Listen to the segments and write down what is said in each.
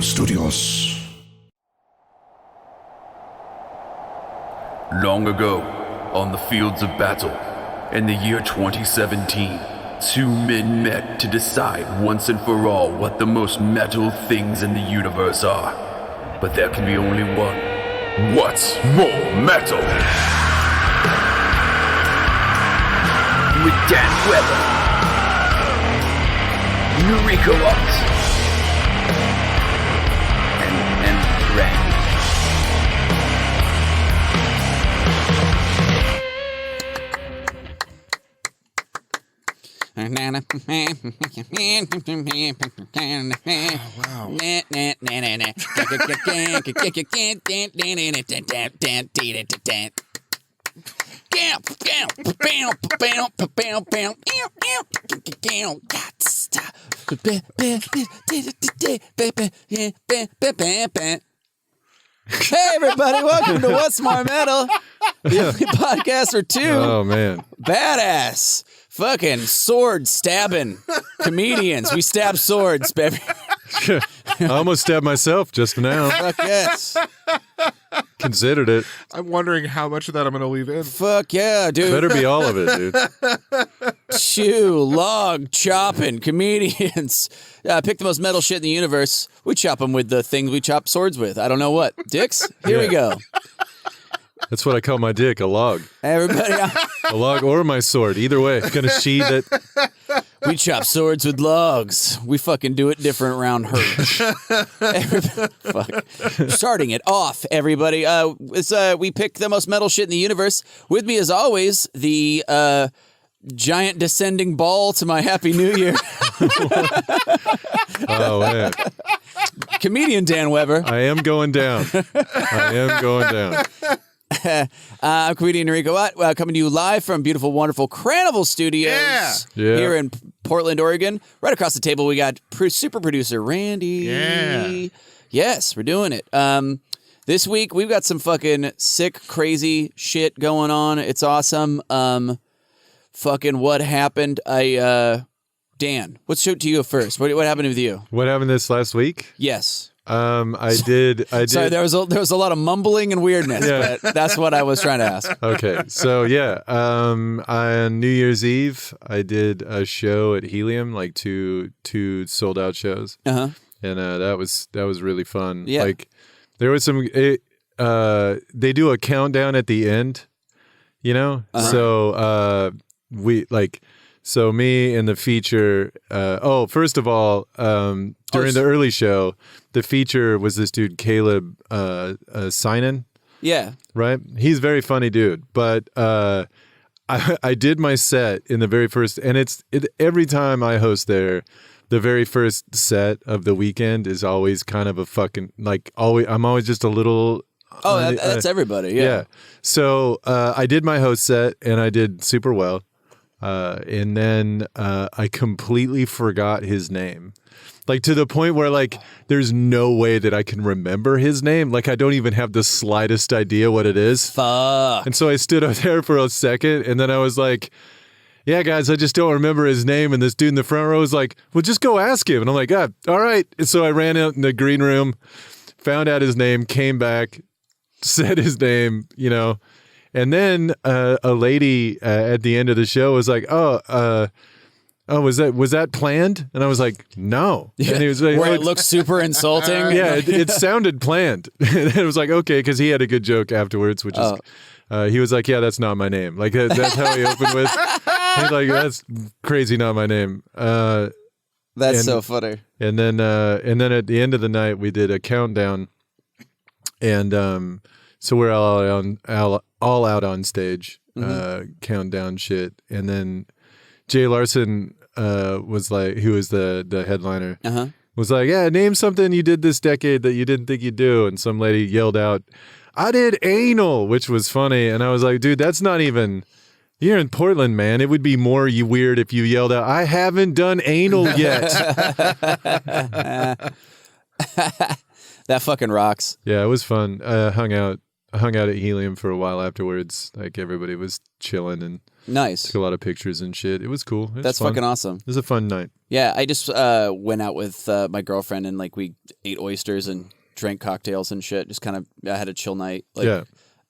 Studios. Long ago, on the fields of battle, in the year 2017, two men met to decide once and for all what the most metal things in the universe are. But there can be only one. What's more metal? With Dan Weber, Nariko and Randy. Hey everybody, welcome to What's More Metal, the only podcast for two badass fucking sword stabbing comedians. We stab swords, baby. I almost stabbed myself just now. Fuck yes. Considered it. I'm wondering how much of that I'm going to leave in. Fuck yeah, dude. Better be all of it, dude. Chew, log, chopping comedians. Pick the most metal shit in the universe. We chop them with the things we chop swords with. I don't know what. Dicks? Here we go. That's what I call my dick, a log. Everybody, A log or my sword. Either way. Gonna sheathe it. we chop swords with logs. We fucking do it different around her. Fuck. Starting it off, everybody. We pick the most metal shit in the universe. With me, as always, the giant descending ball to my Happy New Year. Oh, man. Comedian Dan Weber. I am going down. I'm comedian Nariko Watt, coming to you live from beautiful, wonderful Cranival Studios here in Portland, Oregon. Right across the table, we got super producer Randy. Yeah. Yes, we're doing it. This week, we've got some fucking sick, crazy shit going on. It's awesome. Fucking what happened? Dan, let's shoot to you first. What happened with you? What happened this last week? Yes. I did. Sorry, there was a lot of mumbling and weirdness, but that's what I was trying to ask. Okay, so on New Year's Eve, I did a show at Helium, like two sold out shows, and that was really fun. Yeah, like there was some. They do a countdown at the end, you know. So So me and the feature. First of all, during the early show, the feature was this dude Caleb Sinan. Yeah, right. He's a very funny dude, but I did my set in the very first, and every time I host there, the very first set of the weekend is always kind of a fucking I'm always just a little. Oh, that's everybody. Yeah. So I did my host set, and I did super well. And then I completely forgot his name. Like to the point where there's no way that I can remember his name. Like I don't even have the slightest idea what it is. Fuck. And so I stood up there for a second and then I was like, yeah, guys, I just don't remember his name. And this dude in the front row was like, well, just go ask him. And I'm like, all right. And so I ran out in the green room, found out his name, came back, said his name, you know. And then a lady at the end of the show was like, was that planned? And I was like, no. Yeah. And he was like, where it looks super insulting. Yeah, it sounded planned. And it was like, okay, because he had a good joke afterwards, which is, he was like, yeah, that's not my name. Like that's how he opened with. He's like, that's crazy, not my name. That's so funny. And then at the end of the night, we did a countdown, and so we're all out on stage, countdown shit, and then Jay Larson was like, who was the headliner, was like, yeah, name something you did this decade that you didn't think you'd do, and some lady yelled out, I did anal, which was funny, and I was like, dude, that's not even. You're in Portland, man. It would be more weird if you yelled out, I haven't done anal yet. That fucking rocks. Yeah, it was fun. I hung out at Helium for a while afterwards. Like everybody was chilling, and Nice. Took a lot of pictures and shit. It was cool. It was That's fun. fucking awesome. It was a fun night. Yeah, I just went out with my girlfriend and like we ate oysters and drank cocktails and shit. Just kind of I had a chill night. Like, Yeah.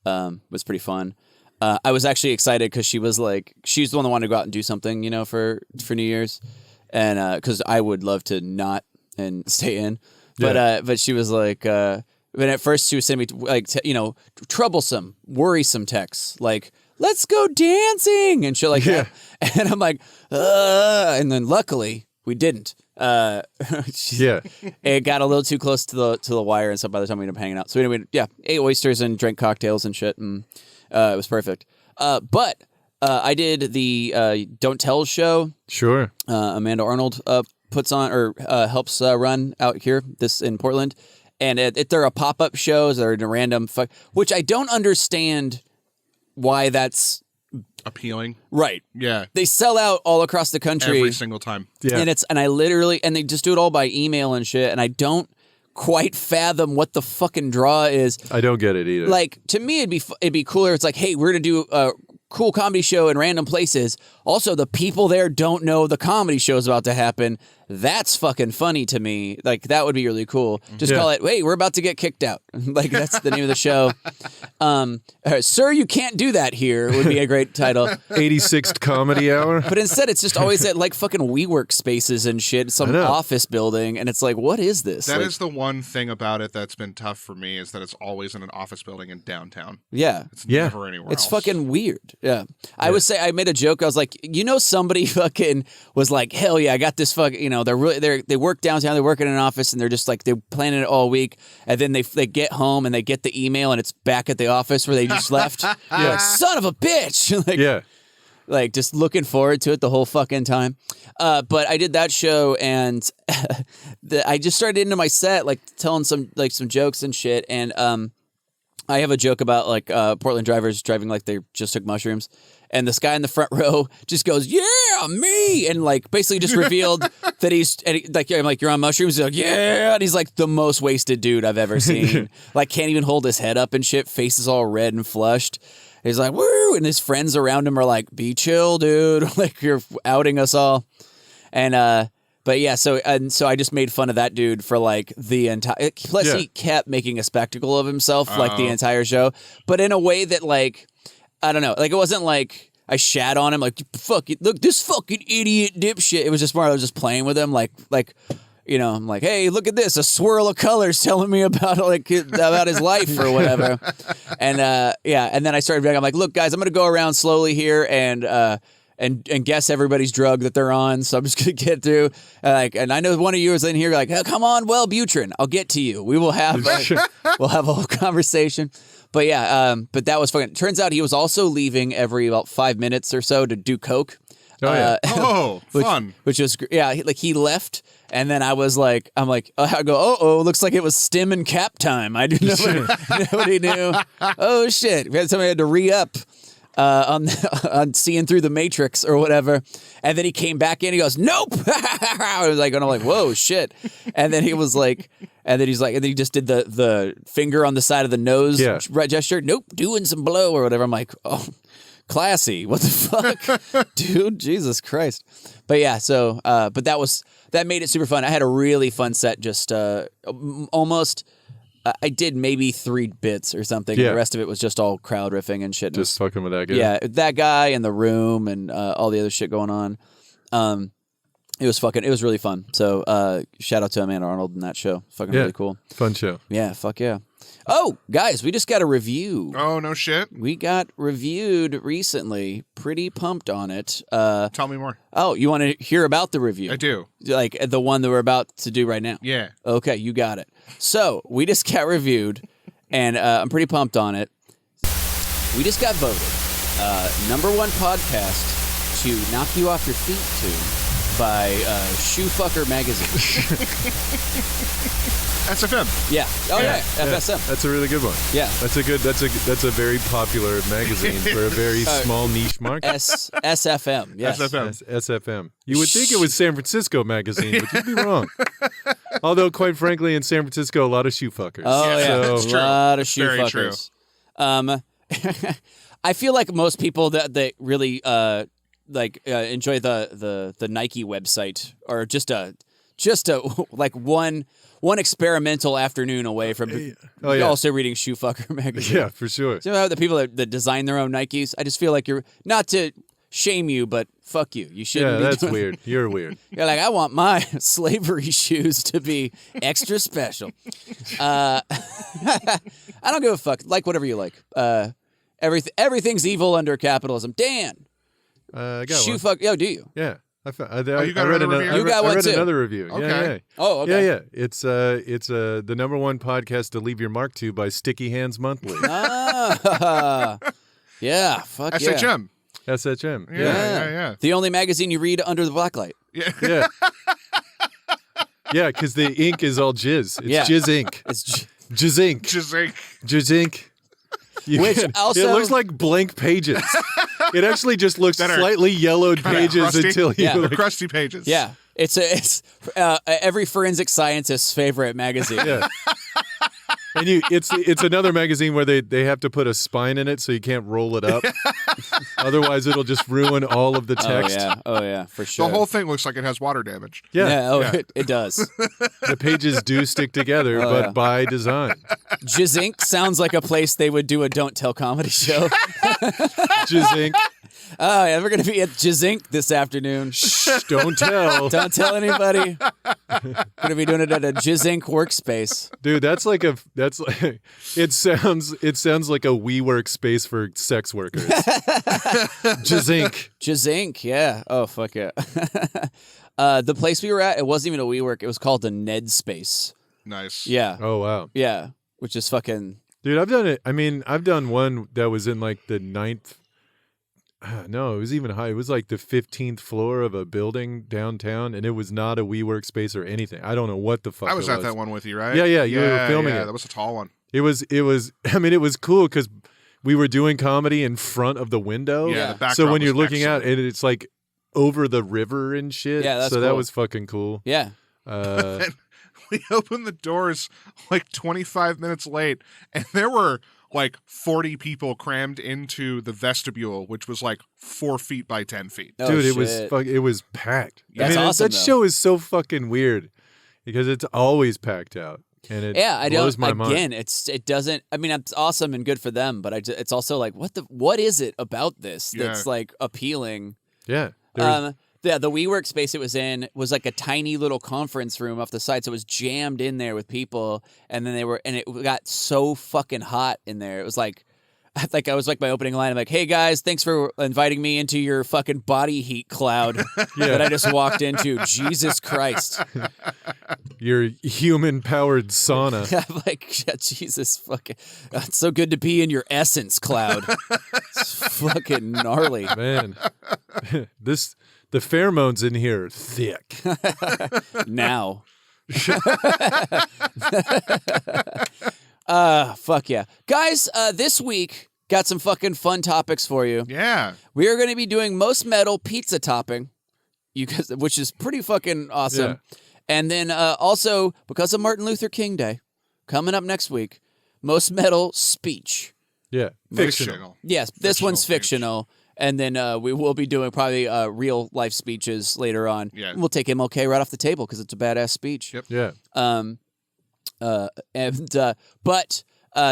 it was pretty fun. I was actually excited because she was like, she's the one that wanted to go out and do something, you know, for New Year's, and because I would love to not and stay in, but she was like, but at first she was sending me like troublesome, worrisome texts like, let's go dancing and shit like that, and I'm like, and then luckily we didn't. It got a little too close to the wire and stuff by the time we ended up hanging out. So anyway, ate oysters and drank cocktails and shit, and it was perfect. But I did the Don't Tell show. Sure. Amanda Arnold puts on or helps run out here in Portland, and they're a pop-up shows. They're in a random which I don't understand why that's appealing. Right. Yeah. They sell out all across the country every single time. Yeah. And they just do it all by email and shit, and I don't quite fathom what the fucking draw is. I don't get it either. Like, to me it'd be cooler. It's like, hey, we're gonna do a cool comedy show in random places. Also, the people there don't know the comedy show's about to happen. That's fucking funny to me. Like, that would be really cool. Just call it, wait, we're about to get kicked out. Like, that's the name of the show. Sir, you can't do that here would be a great title. 86th Comedy Hour. But instead, it's just always at like fucking WeWork spaces and shit, some office building, and it's like, what is this? That like, is the one thing about it that's been tough for me is that it's always in an office building in downtown. Yeah. It's never anywhere It's else. fucking weird. Yeah. I would say, I made a joke. I was like, somebody fucking was like, hell yeah, I got this fucking, they work downtown, they work in an office, and they're just like, they're planning it all week. And then they get home and they get the email and it's back at the office where they just left. You're like, son of a bitch. Like, just looking forward to it the whole fucking time. But I did that show, and I just started into my set, like telling some jokes and shit. And I have a joke about like Portland drivers driving like they just took mushrooms, and this guy in the front row just goes, "Yeah, me," and like basically just revealed that I'm like, "You're on mushrooms." He's like, "Yeah," and he's like the most wasted dude I've ever seen. Like, can't even hold his head up and shit. Face is all red and flushed. He's like, "Woo!" and his friends around him are like, "Be chill, dude. Like, you're outing us all." And but yeah, so I just made fun of that dude for like the entire. Plus, he kept making a spectacle of himself like the entire show, but in a way that like, I don't know, like it wasn't like I shat on him like, "Fuck it, look, this fucking idiot dipshit." It was just more I was just playing with him, like. I'm like, hey, look at this, a swirl of colors telling me about his life or whatever. And and then I started being, I'm like, look, guys, I'm gonna go around slowly here and guess everybody's drug that they're on. So I'm just gonna get through. And I know one of you is in here like, oh, come on, Wellbutrin, I'll get to you. We will have we'll have a whole conversation. But yeah, but that was fun. Turns out he was also leaving every about 5 minutes or so to do coke. Oh, yeah. Fun. Which was, he left, and then I was like, I go, looks like it was stem and cap time. I do nobody knew. Oh, shit. Somebody had to re-up on seeing through the Matrix or whatever. And then he came back in, he goes, nope. I was like, and I'm like, whoa, shit. And then he was like, and then he just did the finger on the side of the nose gesture. Nope, doing some blow or whatever. I'm like, oh, classy. What the fuck? Dude, Jesus Christ. But yeah, so but that made it super fun. I had a really fun set, just almost I did maybe 3 bits or something. Yeah. The rest of it was just all crowd riffing and shit. Just fucking with that guy. Yeah, that guy in the room and all the other shit going on. It was really fun. So shout out to Amanda Arnold in that show. Fucking really cool. Fun show. Yeah, fuck yeah. Oh, guys, we just got a review. Oh, no shit. We got reviewed recently. Pretty pumped on it. Tell me more. Oh, you want to hear about the review? I do. Like the one that we're about to do right now? Yeah. Okay, you got it. So, we just got reviewed, and I'm pretty pumped on it. We just got voted #1 podcast to knock you off your feet to by Shoefucker Magazine. SFM. Yeah. Oh yeah. FSM. That's a really good one. Yeah. That's a very popular magazine for a very small niche market. SFM. Yes. SFM. SFM. You would think it was San Francisco magazine, but you'd be wrong. Although, quite frankly, in San Francisco, a lot of shoe fuckers. Oh yeah, it's a true. lot of shoe Very fuckers. I feel like most people that really enjoy the Nike website are just a like one experimental afternoon away from also reading Shoefucker magazine. Yeah, for sure. So the people that design their own Nikes, I just feel like you're not to shame you, but fuck you. You shouldn't. Yeah, be that's doing- weird. You're weird. You're like, I want my slavery shoes to be extra special. I don't give a fuck. Like whatever you like. Everything's evil under capitalism. Dan, I got shoe one. fuck. Yo, do you? Yeah. I you got read another review? You got I one read too. another review. Okay. Yeah. Oh, okay. Yeah. It's the #1 podcast to leave your mark to by Sticky Hands Monthly. Ah, yeah. Fuck yeah. SHM. SHM. Yeah. The only magazine you read under the blacklight. Yeah. Yeah, because the ink is all jizz. It's Yeah. jizz ink. It's Jizz ink. Jizink. Jizz ink. Which it also- looks like blank pages. It actually just looks That are slightly yellowed kinda pages crusty. until you Yeah. The like, crusty pages. yeah. It's every forensic scientist's favorite magazine. yeah. And it's another magazine where they have to put a spine in it so you can't roll it up. Otherwise it'll just ruin all of the text. Oh yeah, for sure. The whole thing looks like it has water damage. Yeah. It does. The pages do stick together, Oh, but yeah. by design. Jizink sounds like a place they would do a Don't Tell comedy show. Jizz ink. Oh yeah, we're gonna be at Jizink this afternoon. Shh, don't tell. Don't tell anybody. Gonna be doing it at a Jizink workspace. Dude, it sounds like a WeWork space for sex workers. Jizink. Jizink, yeah. Oh fuck yeah. The place we were at, it wasn't even a WeWork. It was called the Ned Space. Nice. Yeah, Oh wow. yeah. Which is fucking. Dude, I've done it. I mean, I've done one that was in like the 9th. No, it was even high. It was like the 15th floor of a building downtown, and it was not a WeWork space or anything. I don't know what the fuck I was it at that one with you, right? Yeah, you were filming it. That was a tall one. It was. I mean, it was cool because we were doing comedy in front of the window. Yeah, the backdrop So when you're was looking out, excellent. and it's like over the river and shit. Yeah, that's so that cool. was fucking cool. Yeah. We opened the doors like 25 minutes late, and there were like 40 people crammed into the vestibule, which was like 4 feet by 10 feet. Oh, Dude, it was shit. it was packed. That's I mean, awesome, that though. show is so fucking weird because it's always packed out, and it I blows don't. my Again, mind. it doesn't. I mean, it's awesome and good for them, but it's also like, what is it about this that's Yeah. like appealing? Yeah, there's- The WeWork space it was in was like a tiny little conference room off the side, so it was jammed in there with people, and then it got so fucking hot in there. It was like. I was like my opening line. I'm like, "Hey guys, thanks for inviting me into your fucking body heat cloud that I just walked into." Jesus Christ! your human powered sauna. I'm like, yeah, Jesus fucking. It's so good to be in your essence cloud. It's fucking gnarly. Man, the pheromones in here are thick. Now. Fuck yeah. Guys, this week got some fucking fun topics for you. Yeah. We are going to be doing most metal pizza topping, which is pretty fucking awesome. Yeah. And then also, because of Martin Luther King Day, coming up next week, most metal speech. Yeah, fictional. Yes, this one's speech. fictional. And then we will be doing probably real life speeches later on. Yeah. We'll take MLK right off the table because it's a badass speech. Yep. Yeah,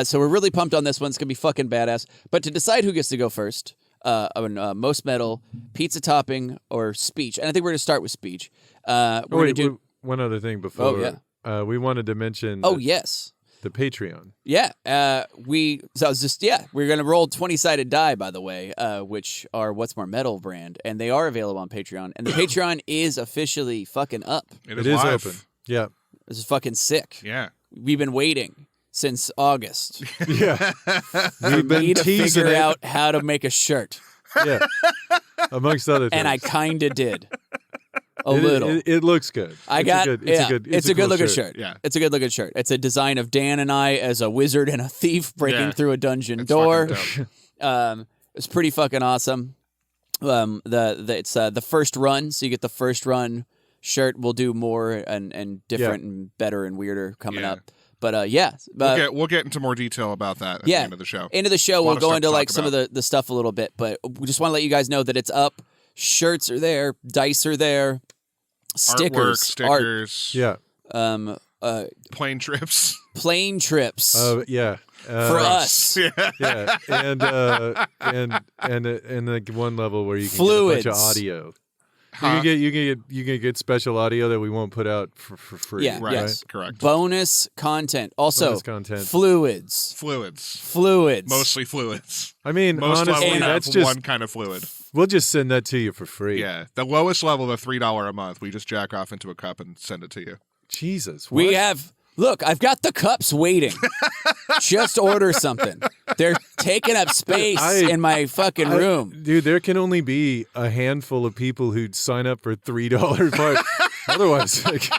So we're really pumped on this one. It's gonna be fucking badass. But to decide who gets to go first, on most metal, pizza topping, or speech, and I think we're gonna start with speech. We're gonna do. one other thing before. Oh, yeah. We wanted to mention. Oh yes, the Patreon. yeah. We're gonna roll 20-sided die, by the way, which are What's More Metal brand, and they are available on Patreon. And the Patreon is officially fucking up. It It is is live. open. Yeah, This is fucking sick. Yeah. We've been waiting since August. yeah. We've been Need to teasing figure it. out how to make a shirt. Yeah, amongst other things. And I kinda did. A It- little. It looks good. It's a good cool looking shirt. Yeah. It's a good looking shirt. It's a design of Dan and I as a wizard and a thief breaking Yeah. through a dungeon It's door. fucking dope. It's pretty fucking awesome. It's the first run, so you get the first run shirt. We'll do more and different and better and weirder coming Yeah. up. But yeah, we'll get into more detail about that at the end of the show. End of the show, A lot we'll of go stuff into to like talk some of the stuff a little bit. But we just want to let you guys know that it's up. Shirts are there, dice are there, Artwork, stickers, stickers, plane trips. plane trips Yeah. for us. Yeah, and like one level where you can Fluids. get a bunch of audio. Huh? You can get special audio that we won't put out for free. Yeah, Right. yes. Correct. Bonus content. Also, Bonus content. fluids. Fluids. Mostly fluids. I mean, Most honestly, levels that's have just one kind of fluid. we'll just send that to you for free. Yeah. The lowest level, the $3 a month, we just jack off into a cup and send it to you. Jesus, what? We have. Look, I've got the cups waiting. Just order something. They're taking up space in my fucking room. Dude, there can only be a handful of people who'd sign up for $3 part. Otherwise, like,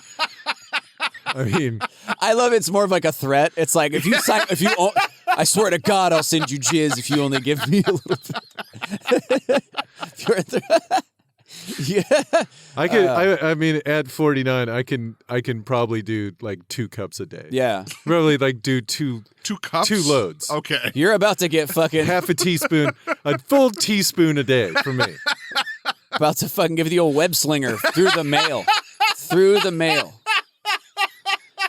I mean, I love it's more of like a threat. It's like if you sign, I swear to God, I'll send you jizz if you only give me a little bit. If you're yeah. I could. I mean, at 49, I can probably do like 2 cups a day. Yeah. Probably like do 2 cups? 2 loads. Okay. You're about to get fucking Half a teaspoon, a full teaspoon a day for me. about to fucking give the old web slinger through the mail. Through the mail.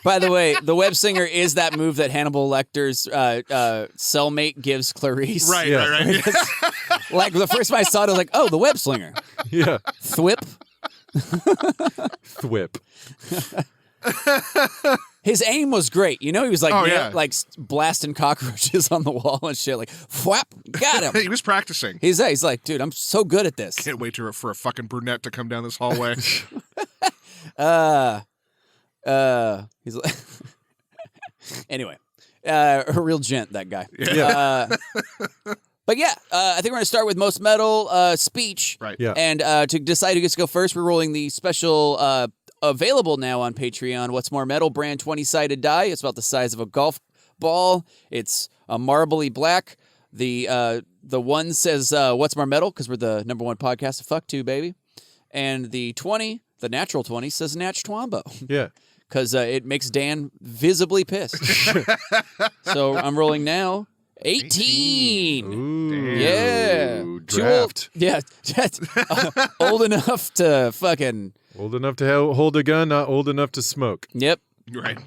By the way, the web slinger is that move that Hannibal Lecter's cellmate gives Clarice. Right. Like the first time I saw it, I was like, "Oh, the web slinger." Yeah. Thwip. Thwip. His aim was great. You know, he was like, yeah. like blasting cockroaches on the wall and shit. Like, whap, got him. He was practicing. He's like, dude, I'm so good at this. Can't wait for a fucking brunette to come down this hallway. He's like, anyway, a real gent, that guy. Yeah. But yeah, I think we're going to start with most metal speech. Right. Yeah. And to decide who gets to go first, we're rolling the special available now on Patreon. What's More Metal brand 20-sided die. It's about the size of a golf ball. It's a marbly black. The one says What's More Metal because we're the #1 podcast to fuck to, baby. And the 20, the natural 20, says Natch Twombo. Yeah. Because it makes Dan visibly pissed. So I'm rolling now. 18. Ooh. Yeah. Draft. Too old. Yeah. Old enough to fucking. Old enough to hold a gun, not old enough to smoke. Yep. Right.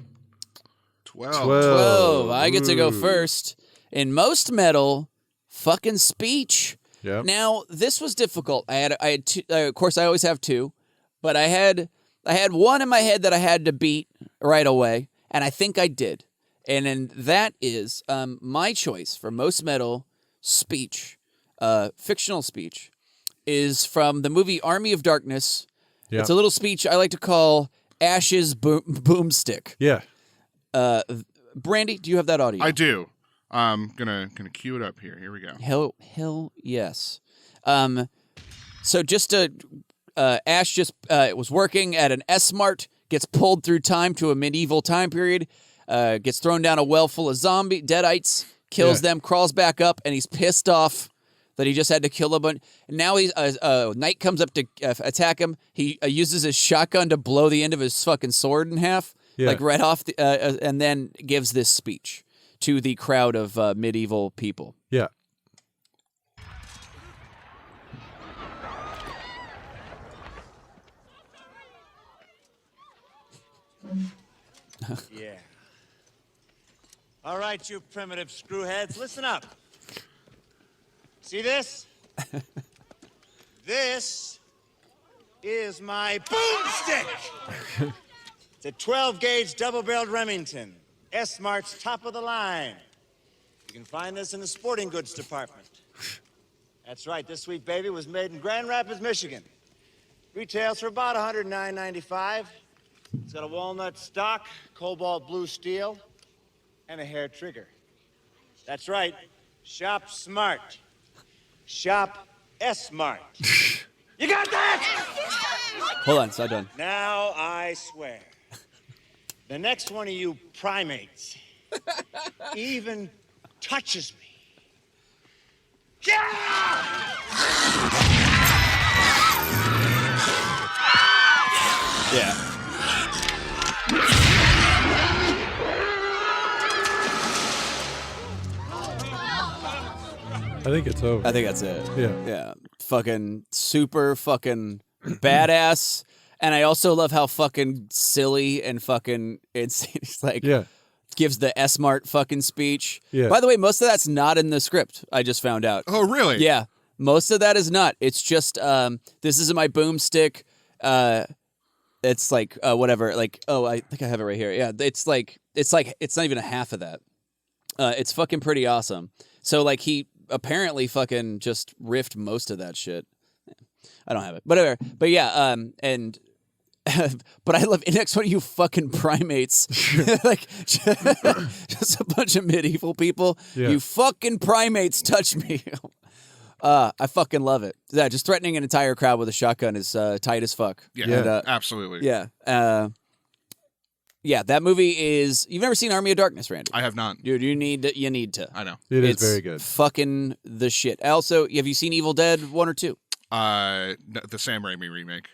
12. 12. I get to go Ooh. first. In most metal, fucking speech. Yep. Now, this was difficult. I had two, of course, I always have 2, but I had one in my head that I had to beat right away, and I think I did. And then that is my choice for most metal speech, fictional speech, is from the movie Army of Darkness. Yeah. It's a little speech I like to call Ash's Boomstick. Yeah. Brandy, do you have that audio? I do. I'm gonna cue it up here. Here we go. Hell yes. So just to Ash just was working at an S-Mart, gets pulled through time to a medieval time period, gets thrown down a well full of deadites, kills them, crawls back up, and he's pissed off that he just had to kill a bunch. And now he's Knight comes up to attack him. He uses his shotgun to blow the end of his fucking sword in half, like right off, and then gives this speech to the crowd of medieval people. Yeah. Yeah. All right, you primitive screwheads, listen up. See this? This is my boomstick. It's a 12-gauge double-barreled Remington, S-Mart's top of the line. You can find this in the sporting goods department. That's right, this sweet baby was made in Grand Rapids, Michigan. Retails for about $109.95. It's got a walnut stock, cobalt blue steel, and a hair trigger. That's right, shop smart. Shop S-Mart. You got that? Hold on, it's not done. Now I swear, the next one of you primates even touches me. Yeah. I think it's over. I think that's it. Yeah. Yeah. Fucking super fucking badass. And I also love how fucking silly and fucking it's like Yeah. gives the S-Mart fucking speech. Yeah. By the way, most of that's not in the script. I just found out. Oh, really? Yeah. Most of that is not. It's just this isn't my boomstick. It's like whatever. Like, oh, I think I have it right here. Yeah. It's not even a half of that. It's fucking pretty awesome. So like he apparently fucking just riffed most of that shit. I don't have it. Whatever. But yeah, and but I love next one of you fucking primates. Like just a bunch of medieval people. Yeah. You fucking primates touch me. I fucking love it. Yeah, just threatening an entire crowd with a shotgun is tight as fuck. Yeah, And, absolutely. yeah. Yeah, that movie is. You've never seen Army of Darkness, Randy? I have not. Dude, you need to. I know. It is It's very good. Fucking the shit. Also, have you seen Evil Dead 1 or 2? No, the Sam Raimi remake.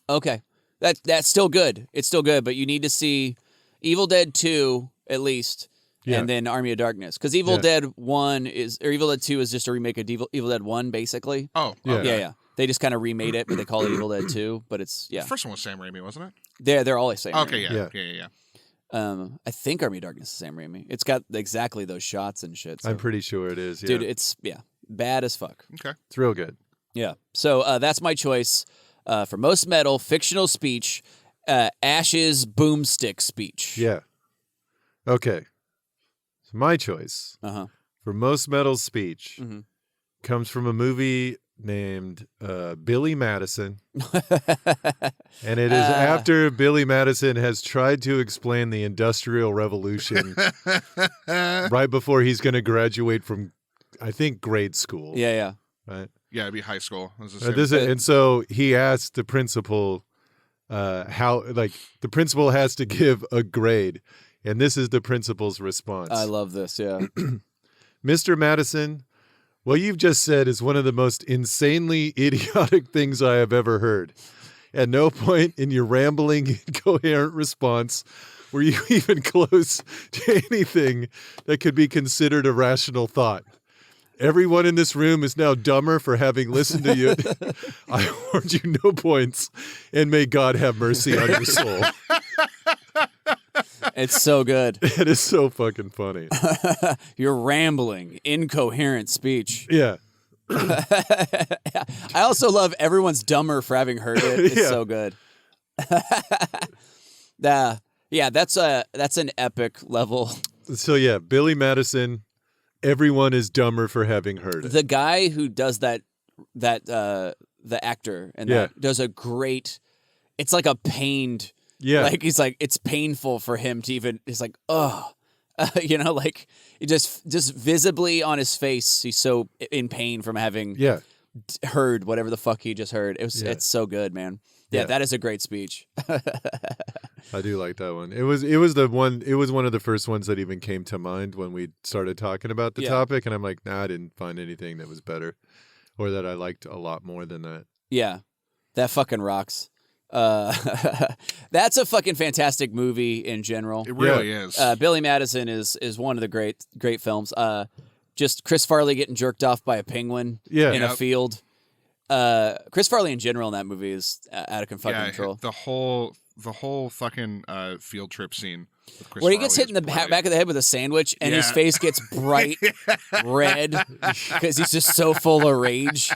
Okay, that's still good. It's still good, but you need to see Evil Dead 2 at least, Yeah. and then Army of Darkness, because Evil Yeah. Dead 2 is just a remake of Evil Dead 1, basically. Oh, Yeah. okay. Yeah. They just kind of remade it, but they call it Evil Dead 2. But it's The first one was Sam Raimi, wasn't it? they're all the same. Okay, Raimi. yeah. I think Army of Darkness is Sam Raimi. It's got exactly those shots and shit. So. I'm pretty sure it is. Yeah. Dude, it's bad as fuck. Okay. It's real good. Yeah. So that's my choice for most metal fictional speech. Ash's boomstick speech. Yeah. Okay. So my choice for most metal speech Mhm. comes from a movie named Billy Madison. And it is after Billy Madison has tried to explain the Industrial Revolution right before he's going to graduate from, I think, grade school. Yeah. Right. Yeah, it'd be high school. And so he asked the principal how, like, the principal has to give a grade. And this is the principal's response. I love this. Yeah. Mr. Madison, what you've just said is one of the most insanely idiotic things I have ever heard. At no point in your rambling, incoherent response were you even close to anything that could be considered a rational thought. Everyone in this room is now dumber for having listened to you. I award you no points, and may God have mercy on your soul. It's so good. It is so fucking funny. Your rambling, incoherent speech. Yeah. I also love everyone's dumber for having heard it. It's Yeah. so good. Yeah, that's an epic level. So yeah, Billy Madison, everyone is dumber for having heard it. The guy who does that the actor and that does a great. It's like a pained. Yeah. Like he's like it's painful for him to even. He's like like he just visibly on his face. He's so in pain from having heard whatever the fuck he just heard. It's so good, man. Yeah, that is a great speech. I do like that one. It was one of the first ones that even came to mind when we started talking about the topic, and I'm like, nah, I didn't find anything that was better or that I liked a lot more than that. Yeah. That fucking rocks. That's a fucking fantastic movie in general. It really is. Billy Madison is one of the great films. Just Chris Farley getting jerked off by a penguin in a field. Chris Farley in general in that movie is out of fucking control. The whole fucking field trip scene with Chris where he Farley gets hit in the back of the head with a sandwich and his Yeah. face gets bright red because he's just so full of rage.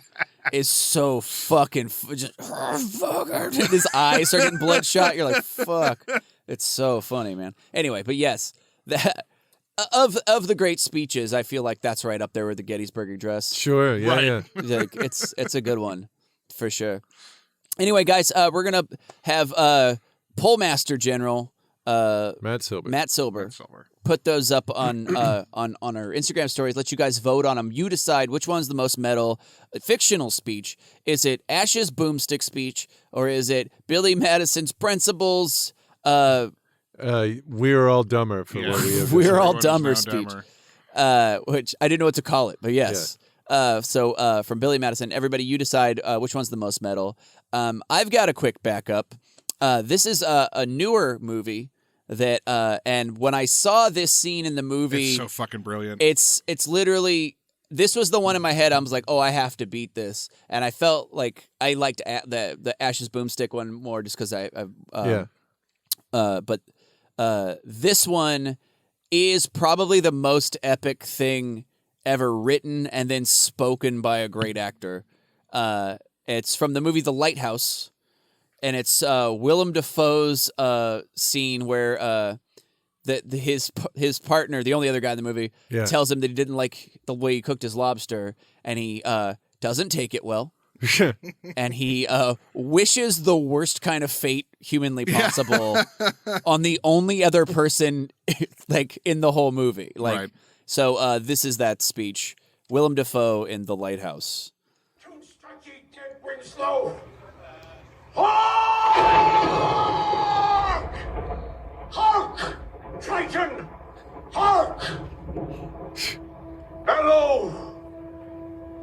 Is so fucking just fuck. And his eyes start getting bloodshot. You're like, fuck. It's so funny, man. Anyway, but yes, that of the great speeches, I feel like that's right up there with the Gettysburg Address. Sure, yeah, Right. yeah. Like it's a good one for sure. Anyway, guys, we're gonna have Pole Master General Matt Silver. Silver. put those up on our Instagram stories. Let you guys vote on them. You decide which one's the most metal fictional speech. Is it Ash's boomstick speech or is it Billy Madison's principles? We're all dumber for what we have. We're all Everyone is dumber now speech. dumber. Which I didn't know what to call it, but yes. So from Billy Madison, everybody, you decide which one's the most metal. I've got a quick backup. This is a newer movie that, and when I saw this scene in the movie, It's so fucking brilliant. it's literally this was the one in my head. I was like, oh, I have to beat this, and I felt like I liked the Ashes Boomstick one more just because but this one is probably the most epic thing ever written and then spoken by a great actor. It's from the movie The Lighthouse, and it's Willem Dafoe's scene where his partner, the only other guy in the movie, tells him that he didn't like the way he cooked his lobster, and he doesn't take it well. And he wishes the worst kind of fate humanly possible on the only other person like in the whole movie. Like, Right. So this is that speech. Willem Dafoe in The Lighthouse. Too stretchy, dead Winslow. Hark! Hark! Triton! Hark! Hello!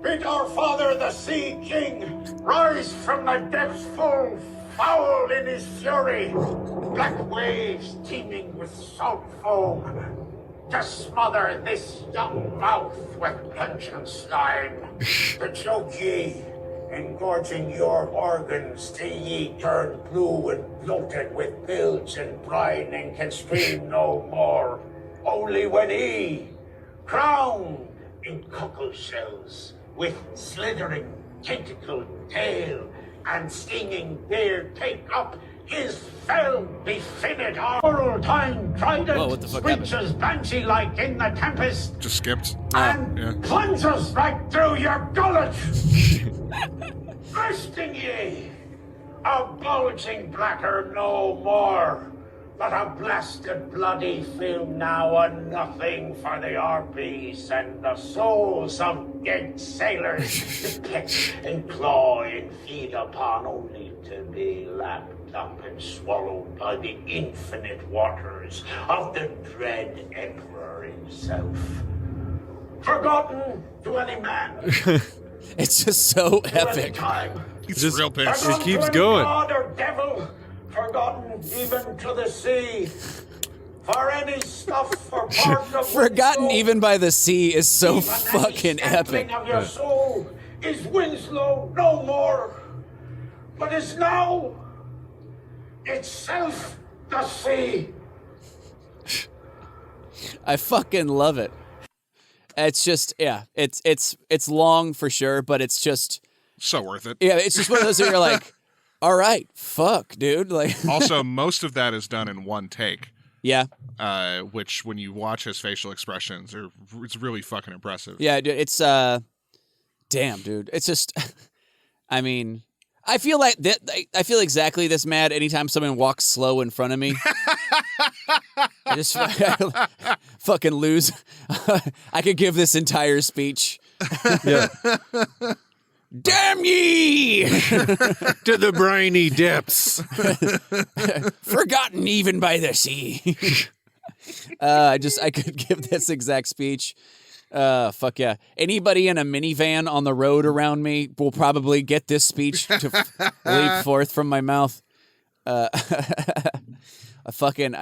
Bid our father, the Sea King, rise from the depths full, foul in his fury, black waves teeming with salt foam, to smother this young mouth with pungent slime, to choke ye, engorging your organs till ye turn blue and bloated with bilge and brine and can scream no more, only when he, crowned in cockle shells, with slithering tentacled tail and stinging beard, take up his fell befinned oral time trident. Whoa, what the fuck screeches banshee-like in the tempest Just skipped. and plunges right through your gullet. Bursting ye, a bulging blacker no more, but a blasted bloody film now, a nothing for the harpies and the souls of dead sailors to peck and claw and feed upon, only to be lapped up and swallowed by the infinite waters of the dread emperor himself. Forgotten to any man. It's just so to any epic. time. He's Just- real pissed. Forgotten keeps to any going. God or devil, forgotten even to the sea. For any stuff or part of Forgotten Winslow, even by the sea is so even any fucking sampling epic. of your soul is Winslow no more, but is now itself the sea. I fucking love it. It's just it's long for sure, but it's just So worth it. it's just one of those where you're like, all right, fuck, dude. Like Also, most of that is done in one take, yeah. which when you watch his facial expressions, it's really fucking impressive. Yeah, dude, it's damn, dude. It's just I mean, I feel like I feel exactly this mad anytime someone walks slow in front of me. I just fucking lose. I could give this entire speech. Yeah. Damn ye! To the briny depths. Forgotten even by the sea. I could give this exact speech. Fuck yeah. Anybody in a minivan on the road around me will probably get this speech to leap forth from my mouth. I fucking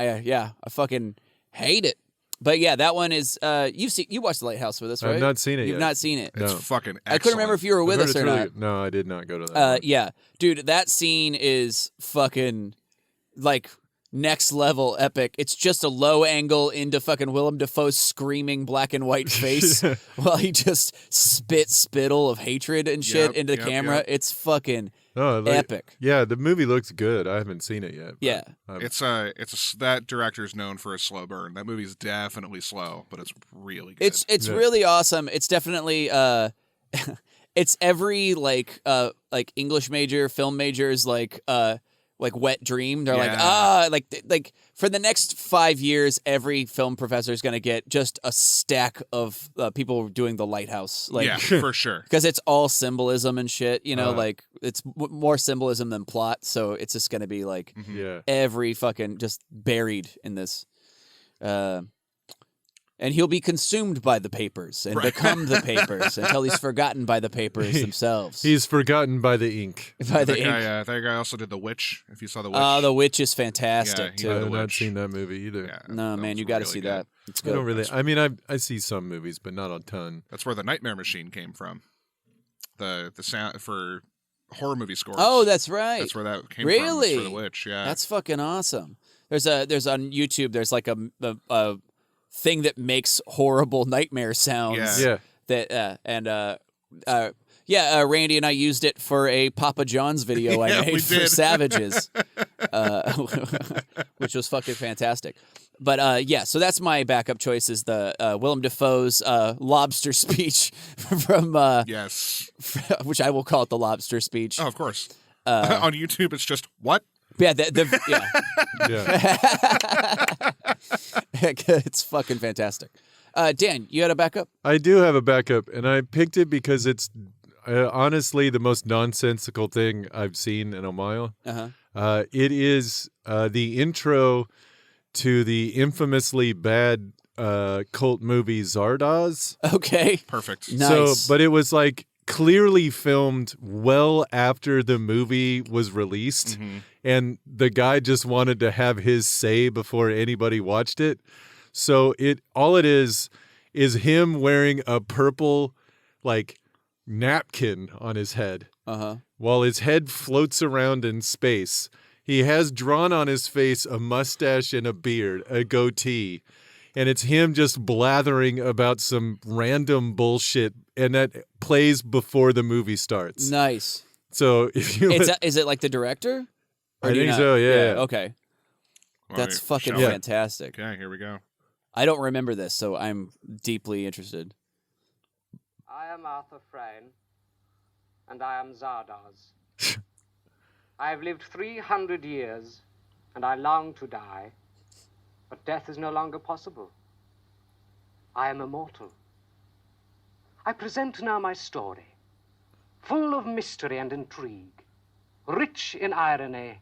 hate it. But yeah, that one is you watched The Lighthouse with us, right? I've not seen it You've yet. not seen it. It's No. fucking excellent. I couldn't remember if you were with I've us heard or it's not. No, I did not go to that. one. Yeah, dude, that scene is fucking like next level epic. It's just a low angle into fucking Willem Dafoe's screaming black and white face while he just spits spittle of hatred and shit Yep, into the yep, camera. yep. It's fucking Oh, like- epic. Yeah, the movie looks good. I haven't seen it yet. but Yeah. That director is known for a slow burn. That movie's definitely slow, but it's really good. It's Yeah. really awesome. It's definitely it's every like English major, film majors like wet dream. They're Yeah. like for the next 5 years, every film professor is gonna get just a stack of people doing The Lighthouse. Like, yeah, for sure. because it's all symbolism and shit. You know, Uh. like it's more symbolism than plot. So it's just gonna be like Yeah. every fucking just buried in this. And he'll be consumed by the papers and become the papers until he's forgotten by the papers themselves. He's forgotten by the ink. by the That ink. guy also did The Witch. If you saw The Witch. The Witch is fantastic Yeah, he too. I The have not Witch. seen that movie either. Yeah, No, that man, was you got to really see good. that. It's I good. don't really. I mean, I see some movies, but not a ton. That's where the Nightmare Machine came from. The sound for horror movie scores. Oh, that's right. That's where that came Really? from. It's for the Witch. Yeah. That's fucking awesome. There's on YouTube. There's like a thing that makes horrible nightmare sounds. Yeah. That Randy and I used it for a Papa John's video I Yeah, made we for did. Savages, which was fucking fantastic. But so that's my backup choice is the Willem Dafoe's lobster speech from Yes. which I will call it the lobster speech. Oh, of course. On YouTube, it's just what? Yeah, Yeah. it's fucking fantastic. Dan, you had a backup? I do have a backup, and I picked it because it's honestly the most nonsensical thing I've seen in a while. Uh-huh. It is the intro to the infamously bad cult movie Zardoz. Okay. Perfect. Nice. So, but it was like clearly filmed well after the movie was released, and the guy just wanted to have his say before anybody watched it. So all it is him wearing a purple like napkin on his head while his head floats around in space. He has drawn on his face a mustache and a beard, a goatee, and it's him just blathering about some random bullshit, and that plays before the movie starts. Nice. So if you Is it like the director? Or I do you think not- so, yeah. Okay. All That's right, fucking shall we? fantastic. Okay, here we go. I don't remember this, so I'm deeply interested. I am Arthur Frayne, and I am Zardoz. I have lived 300 years, and I long to die, but death is no longer possible. I am immortal. I present now my story, full of mystery and intrigue, rich in irony,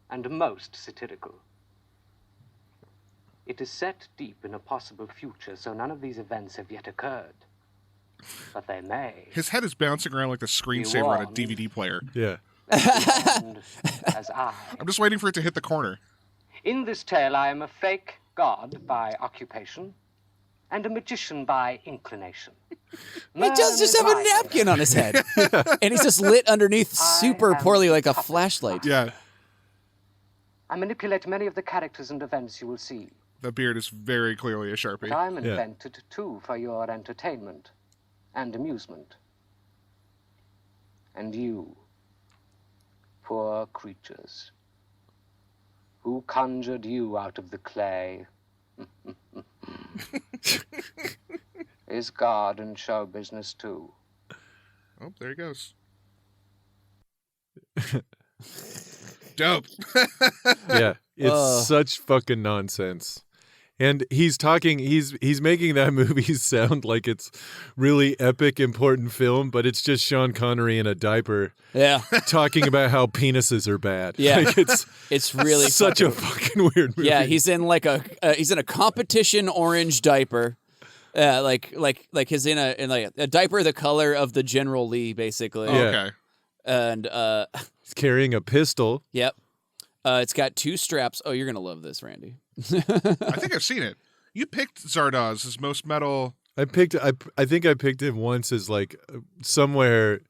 and most satirical. It is set deep in a possible future, so none of these events have yet occurred. But they may. His head is bouncing around like the screensaver on a warned. DVD player. yeah. And as I. I'm just waiting for it to hit the corner. In this tale, I am a fake god by occupation and a magician by inclination. He does just have a napkin on his head. And he's just lit underneath super am poorly like a Toppings. flashlight. Yeah. I manipulate many of the characters and events you will see. The beard is very clearly a Sharpie. But I'm invented, too, for your entertainment and amusement. And you, poor creatures, who conjured you out of the clay? Is God in show business, too? Oh, there he goes. Dope. Yeah, it's such fucking nonsense. And he's making that movie sound like it's really epic, important film, but it's just Sean Connery in a diaper Yeah. talking about how penises are bad. Yeah. Like It's really such a fucking weird movie. Yeah, he's in like he's in a competition orange diaper. Like he's in a diaper the color of the General Lee, basically. Oh, okay. And He's carrying a pistol. yep. It's got two straps. Oh, you're gonna love this, Randy. I think I've seen it. You picked Zardoz as most metal. I think I picked it once as like somewhere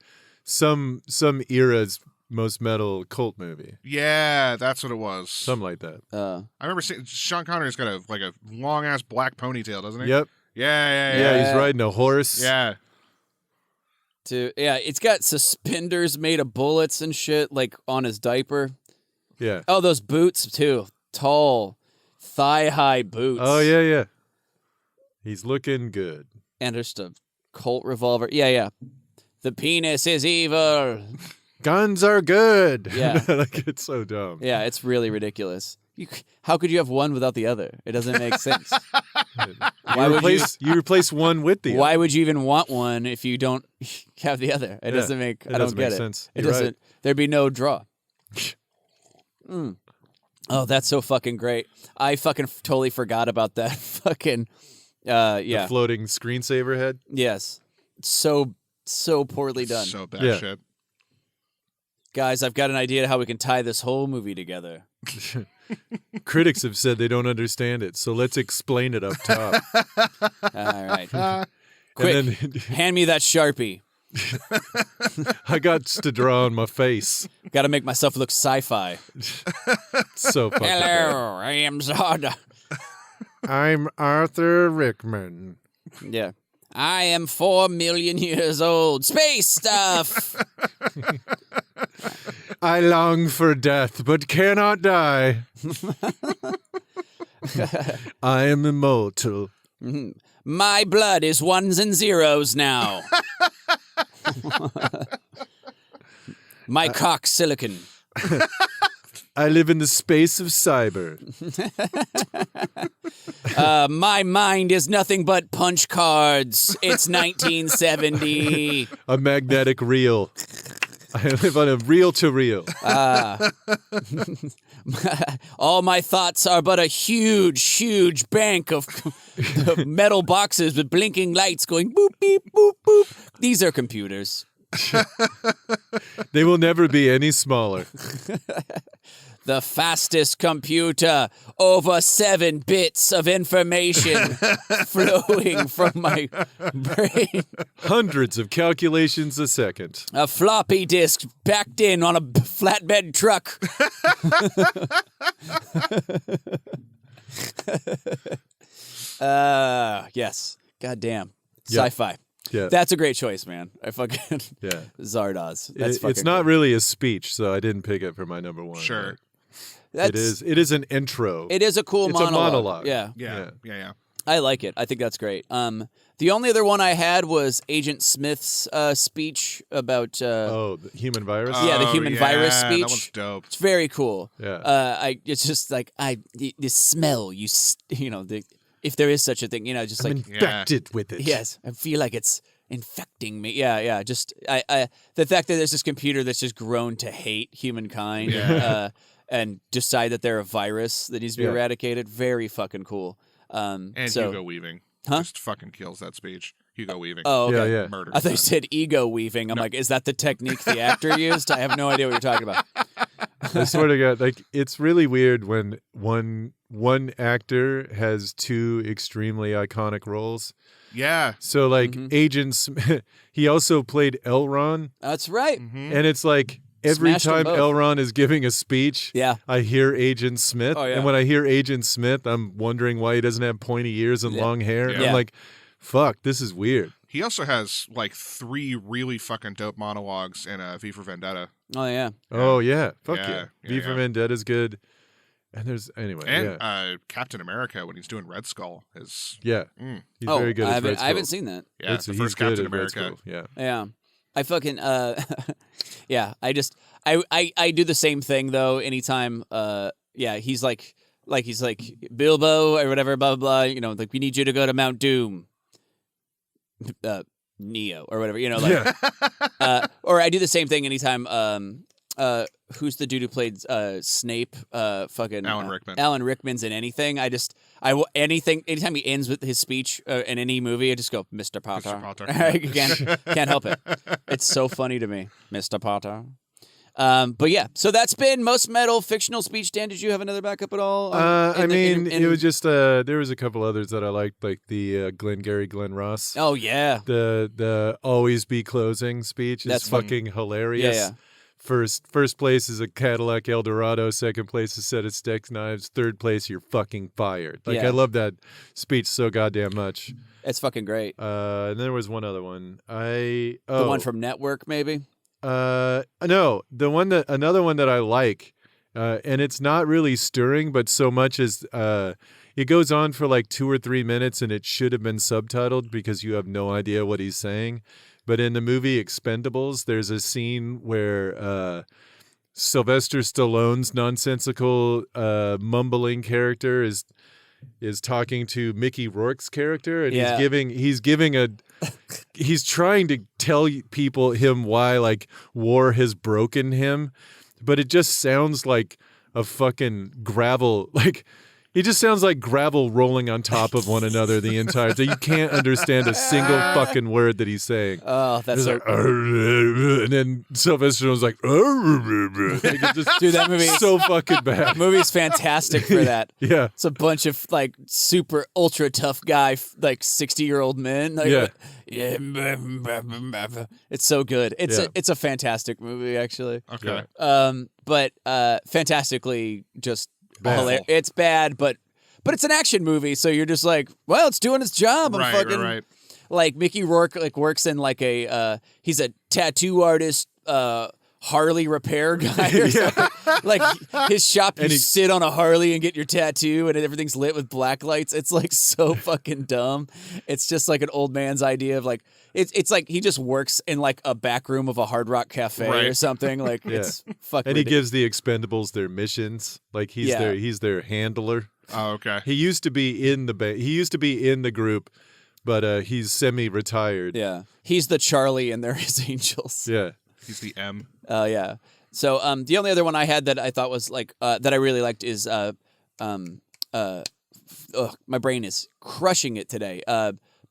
some era's most metal cult movie. Yeah, that's what it was. Something like that. I remember seeing Sean Connery's got a long ass black ponytail, doesn't he? Yep. Yeah. He's riding a horse. Yeah. It's got suspenders made of bullets and shit like on his diaper. Yeah. Oh, those boots too. Tall, thigh-high boots. Oh yeah. He's looking good. And just a Colt revolver. Yeah. The penis is evil. Guns are good. Yeah. Like it's so dumb. Yeah, it's really ridiculous. How could you have one without the other? It doesn't make sense. You replace one with the other. Why would you even want one if you don't have the other? It doesn't make. I don't get it. sense. It You're doesn't. right. There'd be no draw. Oh, that's so fucking great. I fucking totally forgot about that fucking. Yeah. The floating screensaver head. Yes. So poorly done. So bad Yeah. shit. Guys, I've got an idea how we can tie this whole movie together. critics have said they don't understand it, so let's explain it up top. All right. Quick, And then hand me that Sharpie. I got to draw on my face. Got to make myself look sci-fi. So fucking bad. Hello, I am Zarda. I'm Arthur Rickman. Yeah. I am 4 million years old. Space stuff. I long for death, but cannot die. I am immortal. My blood is ones and zeros now. My cock silicon. I live in the space of cyber. My mind is nothing but punch cards. It's 1970. A magnetic reel. I live on a reel-to-reel. All my thoughts are but a huge, huge bank of metal boxes with blinking lights going boop, beep, boop, boop. These are computers. They will never be any smaller. The fastest computer, over 7 bits of information flowing from my brain. Hundreds of calculations a second. A floppy disk backed in on a flatbed truck. Yes. Goddamn. Yeah. Sci-fi. Yeah. That's a great choice, man. I fucking Yeah. Zardoz. That's fucking It's not great. really a speech, so I didn't pick it for my number one. Sure. It is an intro. It is a cool It's monologue. a monologue. Yeah. Yeah. I like it. I think that's great. The only other one I had was Agent Smith's speech about The human virus? yeah, the human virus speech. That one's dope. It's very cool. Yeah. It's just like the smell. If there is such a thing, just I'm like infected with it. yes, I feel like it's infecting me. Yeah. Just the fact that there's this computer that's just grown to hate humankind. Yeah. And decide that they're a virus that needs to be Yeah. eradicated. Very fucking cool. And So- Hugo Weaving. Huh? Just fucking kills that speech. Hugo Weaving. Oh, okay. Yeah. Murder. I thought you said ego weaving. I'm like, is that the technique the actor used? I have no idea what you're talking about. I swear to God, like it's really weird when one actor has two extremely iconic roles. Yeah. So like Agent Smith, he also played Elron, That's right. and it's like every Smashed them time both. Elron is giving a speech, Yeah. I hear Agent Smith. Oh, yeah. And when I hear Agent Smith, I'm wondering why he doesn't have pointy ears and long hair. Yeah. And I'm like, fuck, this is weird. He also has like 3 really fucking dope monologues in V for Vendetta. Oh, yeah. Oh yeah, fuck Yeah, yeah. yeah, V for yeah. Vendetta's good. And there's anyway, And yeah, Captain America when he's doing Red Skull is yeah. Mm. He's Oh, very good. I as Red haven't Skull. seen that. yeah, It's- the he's first good Captain at Red America. Skull, Yeah. Yeah. I fucking yeah, I do the same thing though anytime he's like Bilbo or whatever, blah blah blah, like we need you to go to Mount Doom. Neo or whatever, Yeah. or I do the same thing anytime who's the dude who played Snape? Fucking Alan Rickman. Alan Rickman's in anything. Anytime he ends with his speech in any movie, I just go, Mr. Potter. Mr. Potter. I can't help it. It's so funny to me, Mr. Potter. But yeah, so that's been most metal fictional speech. Dan, did you have another backup at all? It was just there was a couple others that I liked, like the Glenn Ross. Oh yeah, The always be closing speech is That's fun. fucking hilarious. Yeah. First place is a Cadillac Eldorado. Second place is a set of steak knives. Third place, you're fucking fired. Like Yeah. I love that speech so goddamn much. it's fucking great. And then there was one other one. The one from Network, maybe. no, another one that I like, and it's not really stirring, but so much as it goes on for like 2 or 3 minutes, and it should have been subtitled because you have no idea what he's saying. But in the movie Expendables, there's a scene where Sylvester Stallone's nonsensical mumbling character is talking to Mickey Rourke's character, and Yeah. he's trying to tell people why like war has broken him, but it just sounds like a fucking gravel like He just sounds like gravel rolling on top of one another the entire time. You can't understand a single fucking word that he's saying. Oh, that's He's so. like, and then Sylvester was like, Dude, that movie. so fucking bad. Movie's fantastic for that. Yeah. It's a bunch of like super ultra tough guy, like 60-year-old men. Like, Yeah. It's so good. Yeah. It's a fantastic movie actually. Okay. But fantastically just Bad. hilarious. It's bad, but it's an action movie, so you're just like, well, it's doing its job. I'm Right, fucking right. like Mickey Rourke like works in like a he's a tattoo artist, Harley repair guy or something. Like his shop, you sit on a Harley and get your tattoo, and everything's lit with black lights. It's like so fucking dumb. It's just like an old man's idea of like it's like he just works in like a back room of a Hard Rock cafe or Right. something. Like it's fucking. And he ridiculous. gives the Expendables their missions. Like he's their handler. Oh, okay. He used to be in the group, but he's semi-retired. Yeah, he's the Charlie, and they're his angels. Yeah. He's the M. Yeah. So the only other one I had that I thought was like that I really liked is my brain is crushing it today.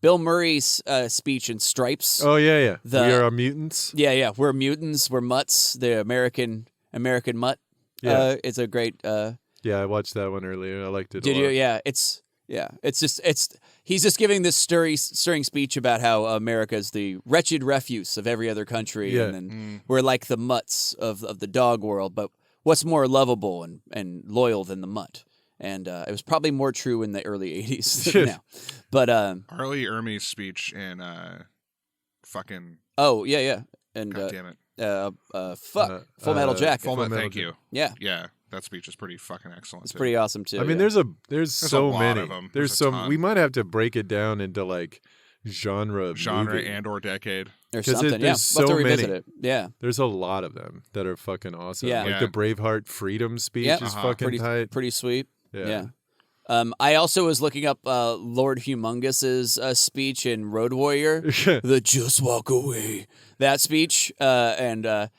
Bill Murray's speech in Stripes. Oh yeah. The- We are mutants. Yeah. We're mutants. We're mutts. The American mutt. Yeah. It's a great. Yeah, I watched that one earlier. I liked it. Did a you? lot. Yeah. He's just giving this stirring speech about how America is the wretched refuse of every other country, Yeah. and then we're like the mutts of the dog world. But what's more lovable and loyal than the mutt? And it was probably more true in the early '80s than now. But Harley Ermey's speech in fucking oh yeah, and God damn it. Full Metal Jacket. Full Metal, Metal thank you. Yeah, Yeah, that speech is pretty fucking excellent. it's too. pretty awesome too. I mean, yeah. there's a so lot many. of 'em. There's There's a so ton. We might have to break it down into like genre movie. and or decade. or 'cause something. there's We'll have to so revisit many. it. Yeah, There's a lot of them that are fucking awesome. Yeah. Like Yeah. the Braveheart freedom speech Yep. is fucking tight. pretty sweet. Yeah. Yeah. I also was looking up Lord Humongous's speech in Road Warrior. The just walk away. That speech. But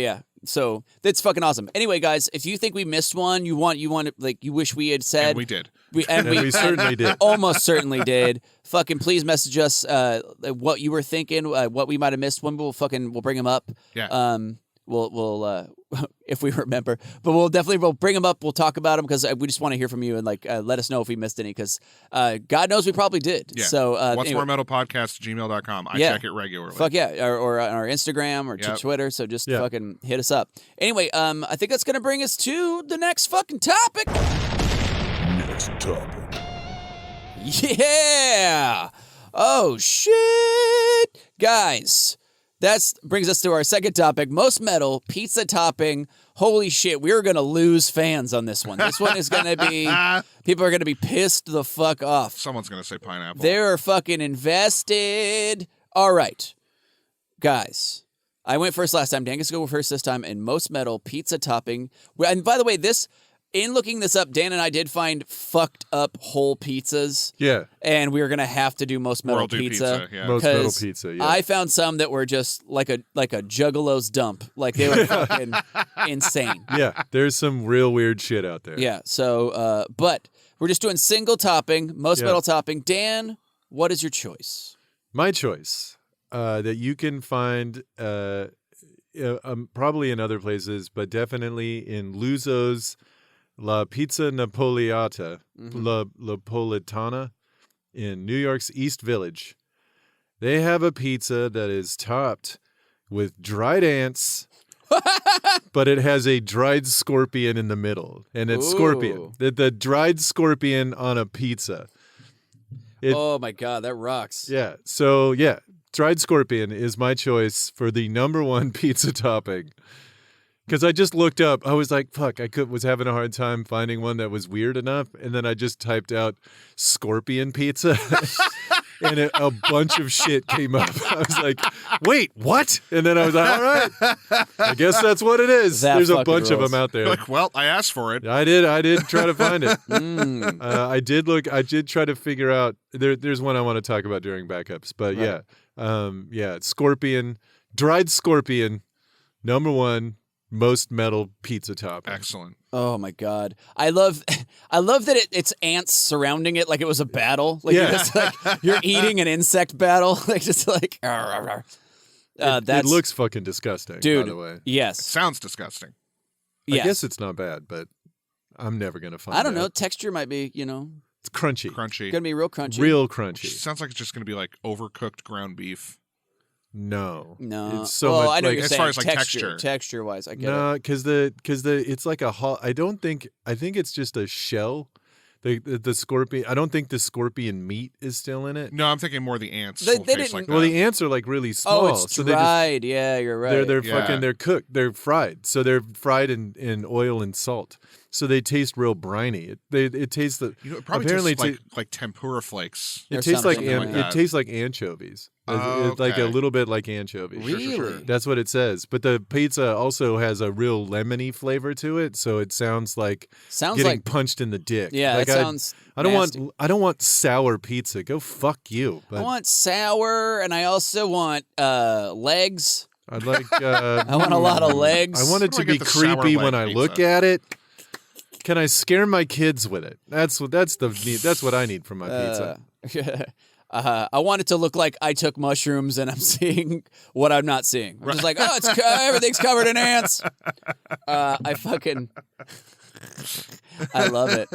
yeah. So that's fucking awesome. Anyway, guys, if you think we missed one, you wish we had said. And we did. And we certainly did. Almost certainly did. Fucking please message us what you were thinking, what we might have missed. We'll bring them up. Yeah. We'll if we remember, but we'll bring them up. We'll talk about them because we just want to hear from you and let us know if we missed any because God knows we probably did. Yeah. So What's anyway, more metal podcast gmail.com. I Yeah. check it regularly. fuck yeah, or on our Instagram or Yep. Twitter. So just Yeah. fucking hit us up. Anyway, I think that's gonna bring us to the next fucking topic. Next topic. Yeah. Oh shit, guys. That brings us to our second topic, most metal, pizza topping. Holy shit, we're going to lose fans on this one. This one is going to be, people are going to be pissed the fuck off. Someone's going to say pineapple. They're fucking invested. All right, guys. I went first last time. Dan gets to go first this time. And most metal, pizza topping. And by the way, in looking this up, Dan and I did find fucked up whole pizzas. Yeah. And we were gonna have to do most metal World do pizza. pizza, yeah. Most metal 'cause pizza, yeah. I found some that were just like a juggalo's dump. Like they were fucking insane. Yeah. There's some real weird shit out there. Yeah. So, but we're just doing single topping, most Yeah. metal topping. Dan, what is your choice? My choice that you can find probably in other places, but definitely in Luzo's La Pizza Napolitana, La Napolitana in New York's East Village. They have a pizza that is topped with dried ants, but it has a dried scorpion in the middle. And it's Ooh. scorpion. The dried scorpion on a pizza. Oh my god, that rocks. Yeah. So, yeah, dried scorpion is my choice for the number one pizza topping. Because I just looked up, I was like, fuck, was having a hard time finding one that was weird enough. And then I just typed out scorpion pizza. And a bunch of shit came up. I was like, wait, what? And then I was like, all right, I guess that's what it is. That There's a fucking bunch of rules. them out there. Like, well, I asked for it. I did try to find it. I did try to figure out, there's one I want to talk about during backups. But yeah, scorpion, dried scorpion, number one, most metal pizza topping. Excellent. Oh my god, I love that it's ants surrounding it like it was a battle. Like Yeah. it's like you're eating an insect battle, like just like. It looks fucking disgusting, dude. by the way. Yes, Sounds disgusting. yes. I guess it's not bad, but I'm never gonna find. I don't know. out. Texture might be, It's crunchy, Crunchy. gonna be real crunchy. real crunchy. Sounds like it's just going to be like overcooked ground beef. No, No, it's so well, much I know like you're as saying far as, like, texture, texture. texture wise, I get no, it. because it's like a I think it's just a shell. The scorpion. I don't think the scorpion meat is still in it. No, I'm thinking more the ants. They will taste didn't- like Well, that. the ants are like really small. Oh, it's so dried. Yeah, you're right. They're Yeah. fucking. They're cooked. They're fried. So they're fried in oil and salt. So they taste real briny. It tastes the. You know, it probably apparently tastes like tempura flakes. Or it tastes like something like that. it tastes like anchovies. Oh, It's like a okay. little bit like anchovies. Really? That's what it says. But the pizza also has a real lemony flavor to it, so it sounds like Sounds getting like punched in the dick. yeah. Like That sounds. I don't nasty. want sour pizza. Go fuck you. I But want sour, and I also want legs. I'd like. I want a lot of legs. I want it Where to do I be get the sour creepy leg when I pizza? look at it. Can I scare my kids with it? That's what I need from my pizza. I want it to look like I took mushrooms and I'm seeing what I'm not seeing. I'm just like, oh, everything's covered in ants. I love it.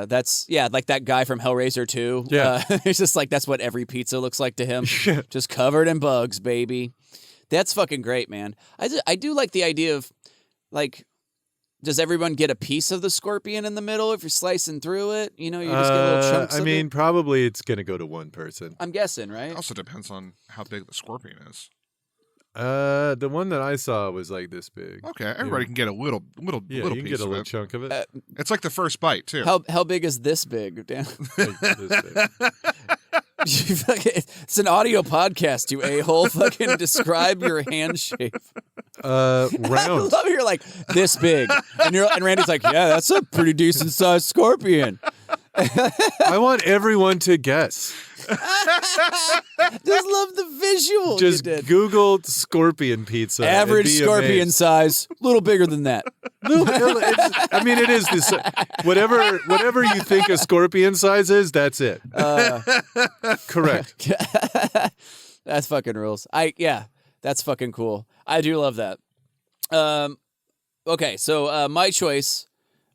That's like that guy from Hellraiser 2. Yeah. It's just like that's what every pizza looks like to him. Just covered in bugs, baby. That's fucking great, man. I do like the idea of like. Does everyone get a piece of the scorpion in the middle if you're slicing through it? You just get little chunks of it? Probably it's gonna go to one person. I'm guessing, right? It also depends on how big the scorpion is. The one that I saw was like this big. Okay, everybody can get a little Yeah, little you can piece get a of little it. chunk of it. It's like the first bite too. How big is this big, Dan? Like this big. It's an audio podcast, you a-hole. Fucking describe your hand shape. I Round. love it. You're like, this big. And Randy's like, yeah, that's a pretty decent sized scorpion. I want everyone to guess. Just love the visual Just you did. Google scorpion pizza. and Average be scorpion amazed. size, a little bigger than that. It is this. Whatever you think a scorpion size is, that's it. Correct. That's fucking rules. That's fucking cool. I do love that. Okay, so my choice,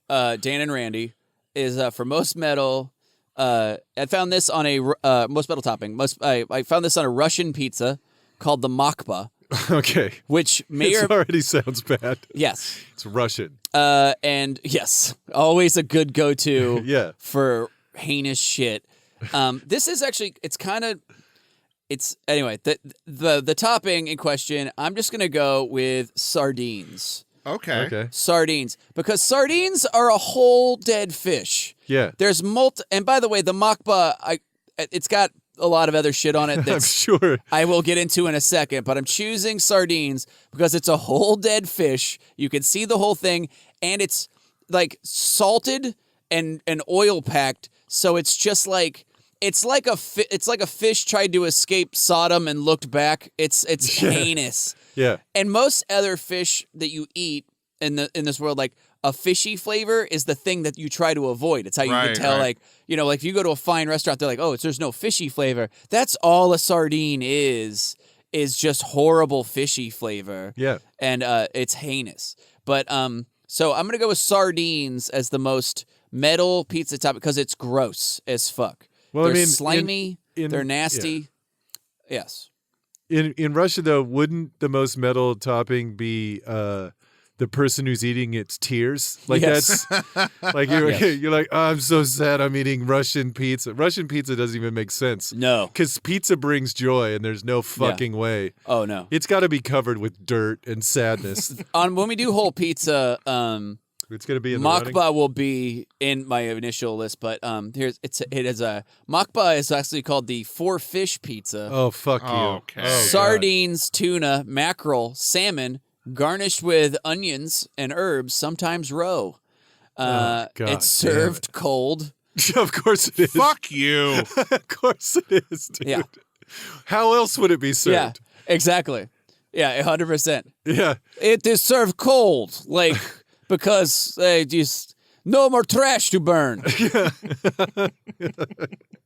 Dan and Randy, is for most metal. I found this on a most metal topping. I found this on a Russian pizza called the makba, Okay. which may It or already sounds bad. yes, It's Russian. and yes, always a good go-to. Yeah. For heinous shit. This is actually anyway, the topping in question, I'm just gonna go with sardines. Okay. Okay. Sardines. Because sardines are a whole dead fish. Yeah. There's and by the way, the makba, it's got a lot of other shit on it I'm that's sure. I will get into in a second, but I'm choosing sardines because it's a whole dead fish. You can see the whole thing, and it's like salted and oil packed, so it's just like it's like a fish tried to escape Sodom and looked back. It's heinous. Yeah. And most other fish that you eat in this world, like a fishy flavor is the thing that you try to avoid. It's how you can Right, tell, right. like, like if you go to a fine restaurant, they're like, oh, there's no fishy flavor. That's all a sardine is just horrible fishy flavor. Yeah. And it's heinous. But so I'm gonna go with sardines as the most metal pizza topping because it's gross as fuck. Well, They're I mean, slimy. in- They're nasty. Yes. In Russia, though, wouldn't the most metal topping be the person who's eating its tears? Like Yes. that's like you're like, oh, I'm so sad. I'm eating Russian pizza. Russian pizza doesn't even make sense. No. Because pizza brings joy, and there's no fucking way. Oh no. It's got to be covered with dirt and sadness. When we do whole pizza, It's gonna be in the running. makba will be in my initial list, but makba is actually called the 4-fish pizza. Oh fuck you! Okay. Oh, God. Sardines, tuna, mackerel, salmon, garnished with onions and herbs, sometimes raw. God It's damn served cold. Of course it is. Fuck you. Of course it is, dude. Yeah. How else would it be served? Yeah, exactly. Yeah, 100%. Yeah. It is served cold, like, because just no more trash to burn.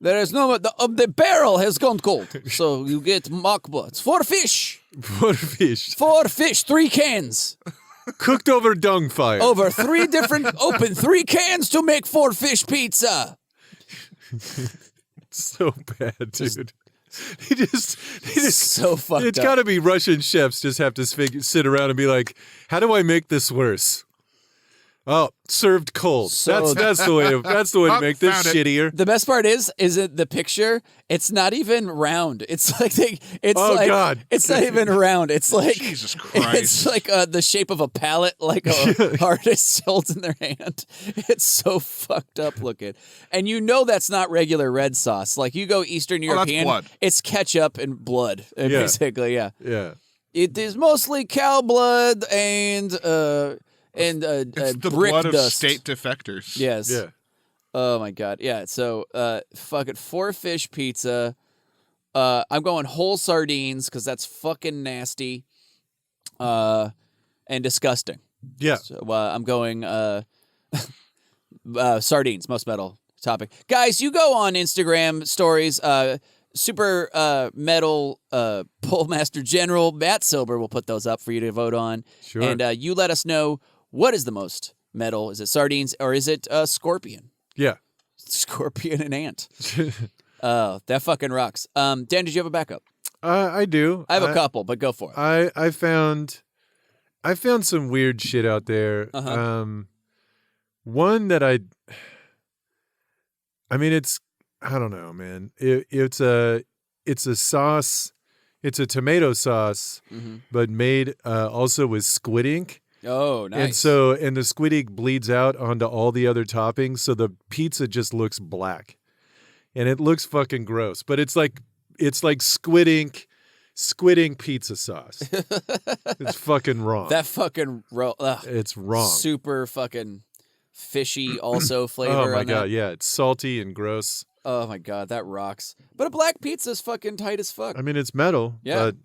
There is no more, the barrel has gone cold, so you get makba. It's 4 fish. 4 fish. 4 fish, 3 cans. Cooked over dung fire. Over 3 different, open 3 cans to make 4 fish pizza. So bad, dude. He just So fucked It's up. got to be Russian chefs just have to sit around and be like, how do I make this worse? Oh, served cold. So- That's the way to make this Found it. shittier. The best part is it the picture? It's not even round. It's like Oh, like, God. It's not even round. It's like Jesus Christ. It's like the shape of a palette, like a artist holds in their hand. It's so fucked up looking, and you know that's not regular red sauce. Like you go Eastern that's European, blood. it's ketchup and blood, Yeah. basically. Yeah, Yeah. it is mostly cow blood and It's the brick blood of dust. state defectors. Yes. Yeah. Oh my god. Yeah. So fucking 4 fish pizza. I'm going whole sardines because that's fucking nasty. And disgusting. Yeah. So I'm going sardines, most metal topic. Guys, you go on Instagram stories, Super Metal Pole Master General Matt Silber will put those up for you to vote on. Sure. And you let us know what is the most metal. Is it sardines or is it scorpion? Yeah. Scorpion and ant. Oh, that fucking rocks. Dan, did you have a backup? I do. I have a couple, but go for it. I found some weird shit out there. Uh-huh. One that I mean, I don't know, man. It's a sauce. It's a tomato sauce, but made also with squid ink. Oh, nice. And the squid ink bleeds out onto all the other toppings, so the pizza just looks black, and it looks fucking gross. But it's like squid ink pizza sauce. It's fucking wrong. That fucking It's wrong. super fucking fishy also flavor. Oh my on god, that. yeah, it's salty and gross. Oh my god, that rocks. But a black pizza's fucking tight as fuck. I mean, it's metal, Yeah. but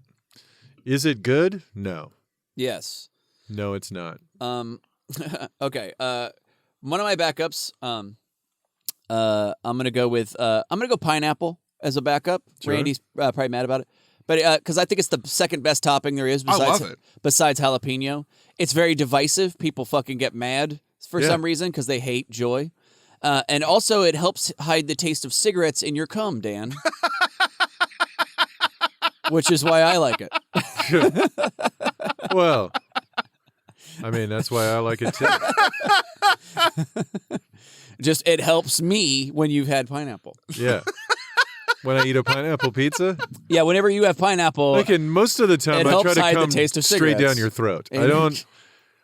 is it good? No. Yes. No, it's not. Okay. One of my backups. I'm gonna go with. I'm gonna go pineapple as a backup. Sure. Randy's probably mad about it, but because I think it's the second best topping there is. I Besides, love it. Besides jalapeno, it's very divisive. People fucking get mad for Yeah. some reason because they hate joy, and also it helps hide the taste of cigarettes in your cum, Dan. Which is why I like it. Well, I mean, that's why I like it too. Just it helps me when you've had pineapple. Yeah. When I eat a pineapple pizza, Yeah, whenever you have pineapple, like in most of the time, It I helps try to hide the come taste of straight cigarettes. down your throat. And-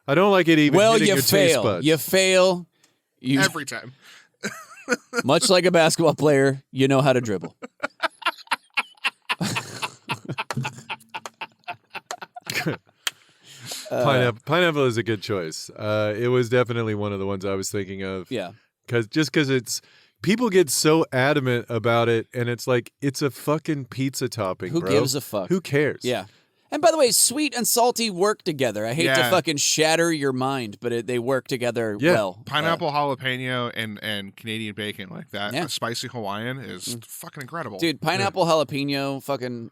I don't like it even well, hitting you your taste fail. buds. You fail. You Every time. much like a basketball player, you know how to dribble. Pineapple is a good choice. It was definitely one of the ones I was thinking of. Yeah. Because it's people get so adamant about it, and it's like it's a fucking pizza topping. Who bro. gives a fuck? Who cares? Yeah. And by the way, sweet and salty work together. I hate to Yeah. fucking shatter your mind, but they work together Yeah. well. Pineapple, jalapeno, and Canadian bacon like that. Yeah. A spicy Hawaiian is fucking incredible. Dude, pineapple, jalapeno, fucking,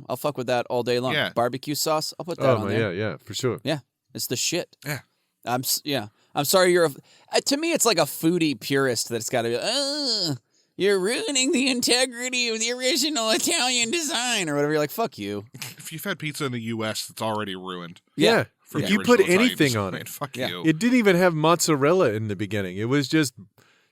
I'll fuck with that all day long. Yeah. Barbecue sauce, I'll put that Oh on my, there. yeah, for sure. Yeah, it's the shit. Yeah. I'm sorry you're to me it's like a foodie purist that's got to be you're ruining the integrity of the original Italian design or whatever. You're like, fuck you. If you've had pizza in the U.S., it's already ruined. Yeah. From If the you put original anything Italians. on Man, it, fuck Yeah. you. it didn't even have mozzarella in the beginning. It was just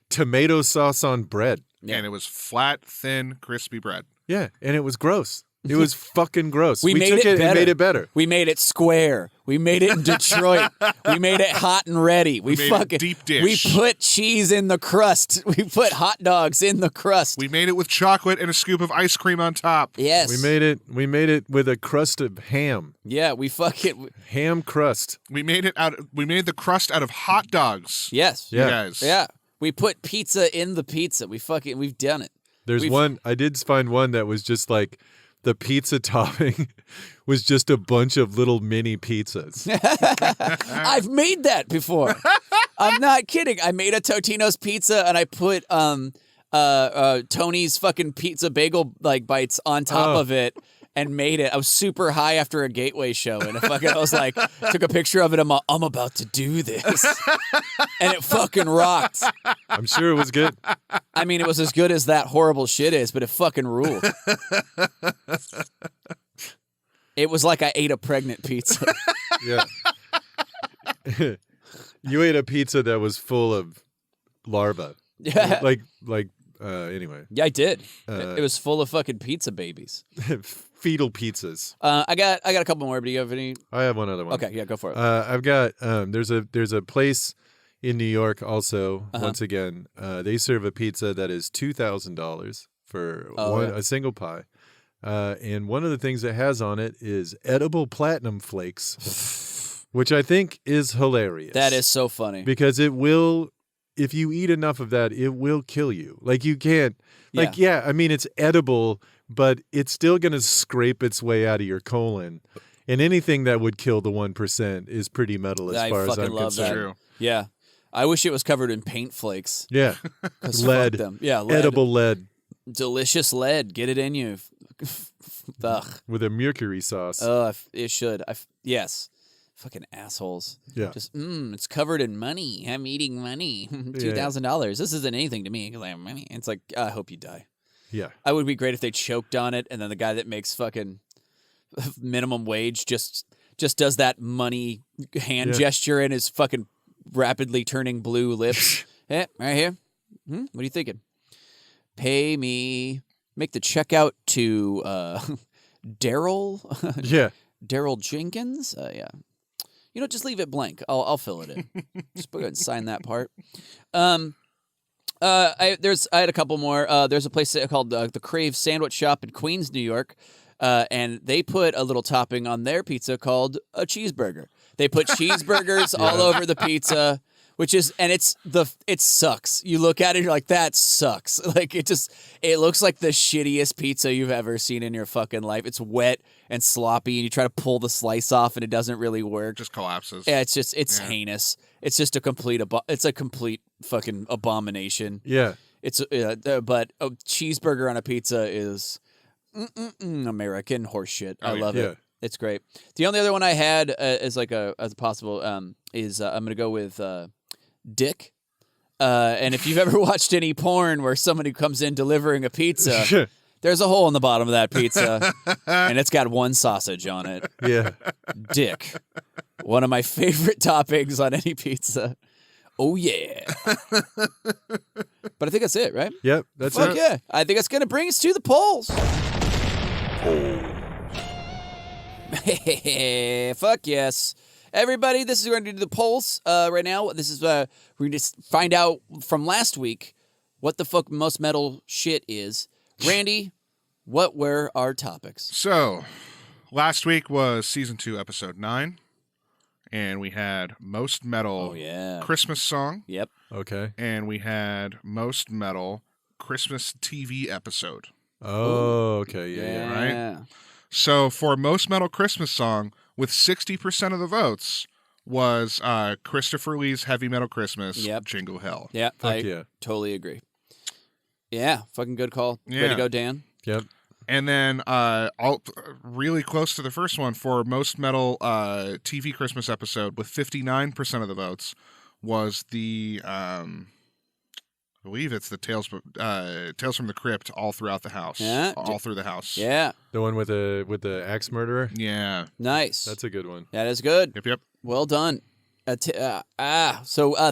tomato sauce on bread. And it was flat, thin, crispy bread. Yeah, and it was gross. It was fucking gross. We made took it it and better. made it better. We made it square. We made it in Detroit. We made it hot and ready. We made it fucking deep dish. We put cheese in the crust. We put hot dogs in the crust. We made it with chocolate and a scoop of ice cream on top. Yes. We made it with a crust of ham. Yeah, we fucking Ham crust. We made the crust out of hot dogs. yes. You Yeah. guys. Yeah. We put pizza in the pizza. We've done it. There's one I did find one that was just like the pizza topping was just a bunch of little mini pizzas. I've made that before. I'm not kidding. I made a Totino's pizza and I put Tony's fucking pizza bagel like bites on top of it and made it. I was super high after a Gateway show and I was like, took a picture of it. I'm about to do this. And it fucking rocked. I'm sure it was good. I mean, it was as good as that horrible shit is, but it fucking ruled. It was like I ate a pregnant pizza. Yeah. You ate a pizza that was full of larvae. Yeah. Anyway. Yeah, I did. It was full of fucking pizza babies. Fetal pizzas. I got a couple more, but do you have any? I have one other one. Okay, yeah, go for it. I've got there's a place in New York also. Once again, they serve a pizza that is $2,000 for a single pie, and one of the things it has on it is edible platinum flakes, which I think is hilarious. That is so funny because it will. If you eat enough of that, it will kill you. Like you can't. Like I mean, it's edible, but it's still going to scrape its way out of your colon. And anything that would kill the 1% is pretty metal as far as I'm concerned. Yeah. I wish it was covered in paint flakes. Yeah. Lead. Them. Yeah, lead. Edible lead. Delicious lead. Get it in you. Ugh. With a mercury sauce. Oh, it should. Yes. Fucking assholes. Yeah. Just, it's covered in money. I'm eating money. $2,000. This isn't anything to me because I have money. It's like, I hope you die. Yeah. I would be great if they choked on it and then the guy that makes fucking minimum wage just does that money hand gesture and his fucking rapidly turning blue lips. Right here. What are you thinking? Pay me. Make the checkout to Daryl. Yeah. Daryl Jenkins. Yeah. You know, just leave it blank. I'll fill it in. Just go ahead and sign that part. I had a couple more. There's a place called the Crave Sandwich Shop in Queens, New York, and they put a little topping on their pizza called a cheeseburger. They put cheeseburgers all over the pizza, which is, and it sucks. You look at it, you're like, that sucks. Like it looks like the shittiest pizza you've ever seen in your fucking life. It's wet and sloppy, and you try to pull the slice off, and it doesn't really work. Just collapses. Yeah, it's heinous. It's just a complete fucking abomination. Yeah. But a cheeseburger on a pizza is American horseshit. I love it. It's great. The only other one I had as a possible is I'm gonna go with Dick. And if you've ever watched any porn where somebody comes in delivering a pizza, there's a hole in the bottom of that pizza, and it's got one sausage on it. Yeah. Dick. One of my favorite toppings on any pizza. Oh, yeah. But I think that's it, right? Yep, that's Fuck it. yeah. I think it's going to bring us to the polls. Fuck yes. Everybody, this is going to do the polls right now. This is we're going to find out from last week what the fuck most metal shit is. Randy, what were our topics? So, last week was season 2, episode 9, and we had most metal Christmas song. Yep. Okay. And we had most metal Christmas TV episode. Oh, okay. Yeah. Right? So, for most metal Christmas song, with 60% of the votes, was Christopher Lee's Heavy Metal Christmas, Jingle Hell. Yeah, I totally agree. Yeah, fucking good call. Yeah. Way to go, Dan. Yep. And then really close to the first one for most metal TV Christmas episode with 59% of the votes was the I believe it's the Tales from the Crypt all throughout the house. Yeah. All through the house. Yeah. The one with the axe murderer? Yeah. Nice. That's a good one. That is good. Yep. Well done. So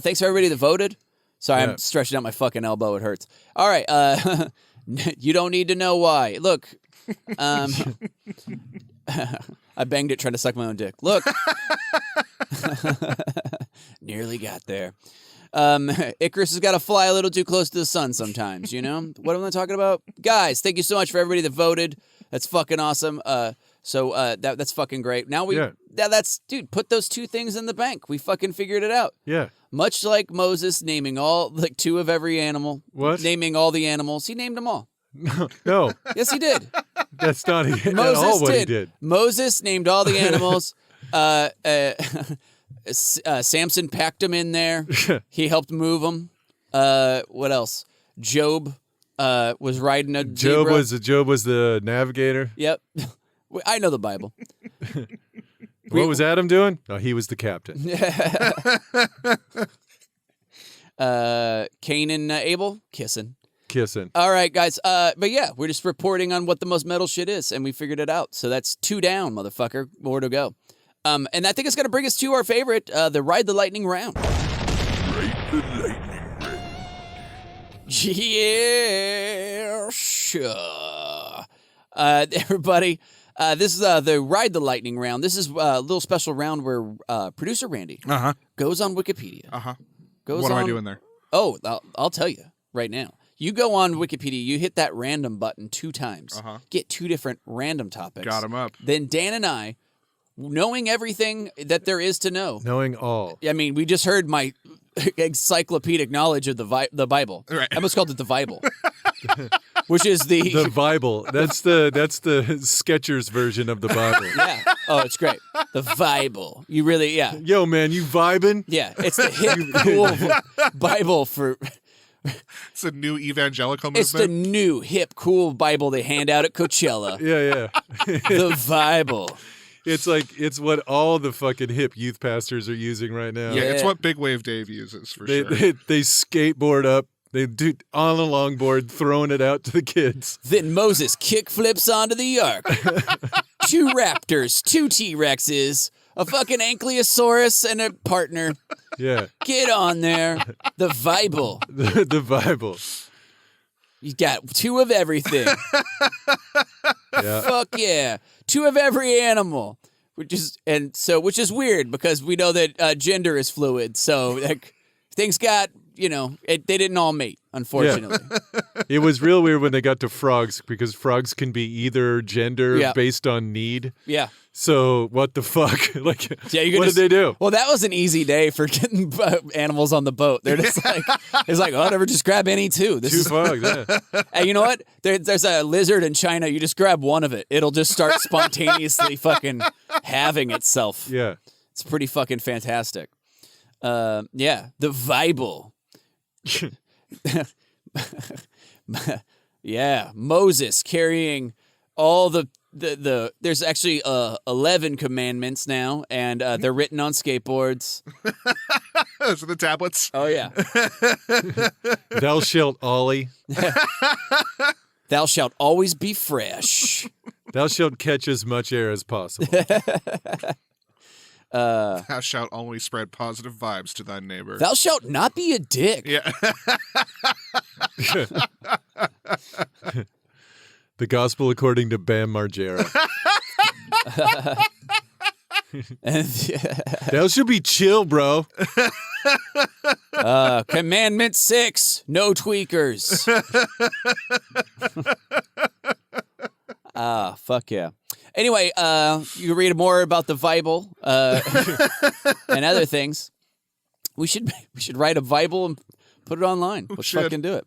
thanks for everybody that voted. Sorry, I'm stretching out my fucking elbow. It hurts. All right. You don't need to know why. Look, I banged it trying to suck my own dick. Look. Nearly got there. Icarus has got to fly a little too close to the sun sometimes, you know? What am I talking about? Guys, thank you so much for everybody that voted. That's fucking awesome. That's fucking great. Now dude, put those two things in the bank. We fucking figured it out. Yeah. Much like Moses naming two of every animal. What? Naming all the animals. He named them all. No, Yes, he did. that's not at Moses all what did. he did. Moses named all the animals. Samson packed them in there. He helped move them. What else? Job was riding a Job zebra. was the navigator. Yep. I know the Bible. What was Adam doing? Oh, he was the captain. Cain and Abel kissing. All right, guys. But yeah, we're just reporting on what the most metal shit is, and we figured it out. So that's 2 down, motherfucker. More to go. And I think it's going to bring us to our favorite, the Ride the Lightning round. Yeah, sure. Everybody, this is the Ride the Lightning round. This is a little special round where producer Randy goes on Wikipedia. What am I doing there? Oh, I'll tell you right now. You go on Wikipedia, you hit that random button 2 times, get 2 different random topics. Got 'em up. Then Dan and I, knowing everything that there is to know. Knowing all. I mean, we just heard my encyclopedic knowledge of the Bible. Right. I almost called it the Bible, which is The Bible. That's the Skechers version of the Bible. Yeah. Oh, it's great. The Bible. You really, yeah. Yo, man, you vibing? Yeah. It's the hip, cool Bible for. It's a new evangelical movement. It's the new hip, cool Bible they hand out at Coachella. Yeah. The Bible. It's what all the fucking hip youth pastors are using right now. Yeah, it's what Big Wave Dave uses for sure. They skateboard up. They do on a longboard, throwing it out to the kids. Then Moses kickflips onto the ark. 2 raptors, 2 T-Rexes, a fucking ankylosaurus, and a partner. Yeah. Get on there. The Bible. The Bible. You got 2 of everything. Yeah. Fuck yeah. 2 of every animal. Which is weird because we know that gender is fluid. So like things got, they didn't all mate, unfortunately. Yeah. It was real weird when they got to frogs because frogs can be either gender based on need. Yeah. So what the fuck? Like, Yeah, what did they do? Well, that was an easy day for getting animals on the boat. They're just it's like, oh, never just grab any 2. This 2 is frogs, yeah. And you know what? There's a lizard in China. You just grab one of it. It'll just start spontaneously fucking having itself. Yeah. It's pretty fucking fantastic. Yeah, the Bible. Yeah, Moses carrying all the there's actually 11 commandments now, and they're written on skateboards. Those are the tablets. Oh yeah. Thou shalt ollie. Thou shalt always be fresh. Thou shalt catch as much air as possible. Thou shalt always spread positive vibes to thy neighbor. Thou shalt not be a dick. Yeah. The Gospel according to Bam Margera. Thou should be chill, bro. Commandment 6, no tweakers. Fuck yeah. Anyway, you read more about the Bible and other things. We should write a Bible and put it online. Let's fucking do it.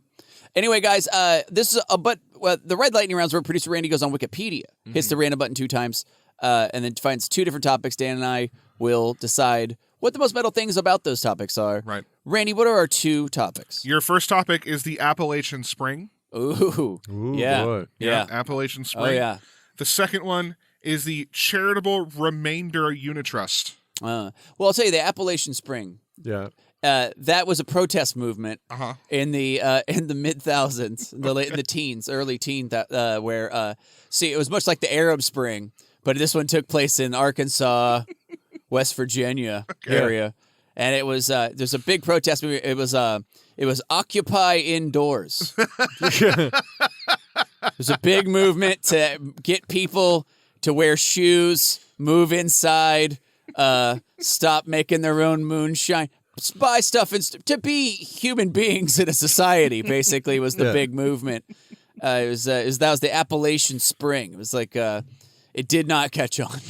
Anyway, guys, this is the Red Lightning rounds where producer Randy goes on Wikipedia, hits the random button 2 times, and then finds 2 different topics. Dan and I will decide what the most metal things about those topics are. Right. Randy, what are our 2 topics? Your first topic is the Appalachian Spring. Ooh yeah. Boy. Yeah. Appalachian Spring. Oh, yeah. The second one is the Charitable Remainder Unitrust. Well, I'll tell you, the Appalachian Spring. Yeah. That was a protest movement in the mid-thousands, in the teens, early teen, where it was much like the Arab Spring, but this one took place in Arkansas, West Virginia area, and it was there's a big protest movement. It was Occupy Indoors. There's a big movement to get people to wear shoes, move inside, stop making their own moonshine. Buy stuff to be human beings in a society. Basically, was the big movement. That was the Appalachian Spring. It was like it did not catch on.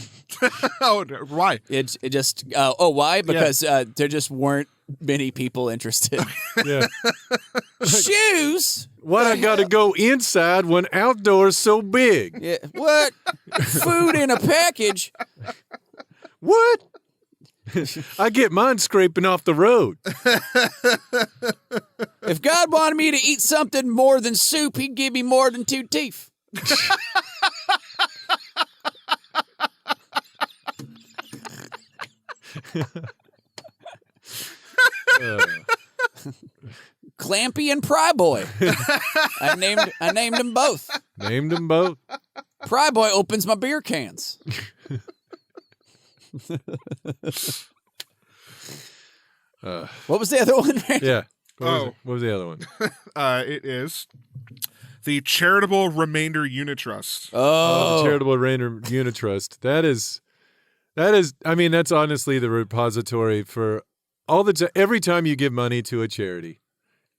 Oh, why? It just why? Because there just weren't many people interested. Yeah. Shoes? Why'd I gotta go inside when outdoors so big? Yeah. What? Food in a package? What? I get mine scraping off the road. If God wanted me to eat something more than soup, he'd give me more than 2 teeth. Clampy and Pry Boy. I named them both. Named them both. Pry Boy opens my beer cans. What was the other one? Yeah. What was the other one? It is the Charitable Remainder Unit Trust. The Charitable Remainder Unit Trust. That is. I mean, that's honestly the repository for every time you give money to a charity,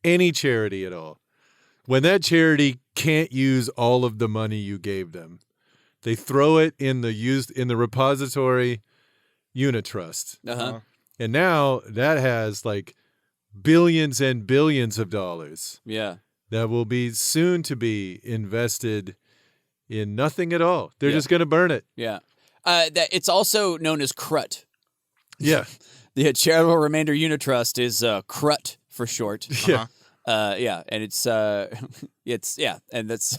any charity at all. When that charity can't use all of the money you gave them, they throw it in the repository unit trust. Uh-huh. And now that has like billions and billions of dollars. Yeah. That will be soon to be invested in nothing at all. They're just going to burn it. Yeah. It's also known as CRUT. Yeah. The Charitable Remainder Unit Trust is CRUT for short. Yeah. Yeah, and it's and that's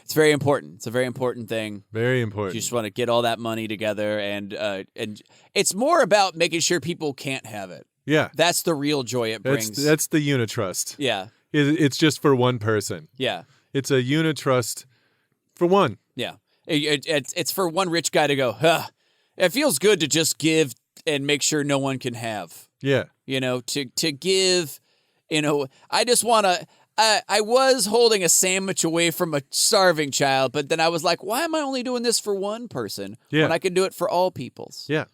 it's very important. It's a very important thing. Very important. You just want to get all that money together, and it's more about making sure people can't have it. Yeah. That's the real joy it brings. That's the unit trust. Yeah. It's just for one person. Yeah. It's a unit trust for one. Yeah. It's for one rich guy to go, huh, it feels good to just give and make sure no one can have. Yeah. You know, to give, you know, I just want to, I was holding a sandwich away from a starving child, but then I was like, why am I only doing this for one person when I can do it for all peoples? Yeah.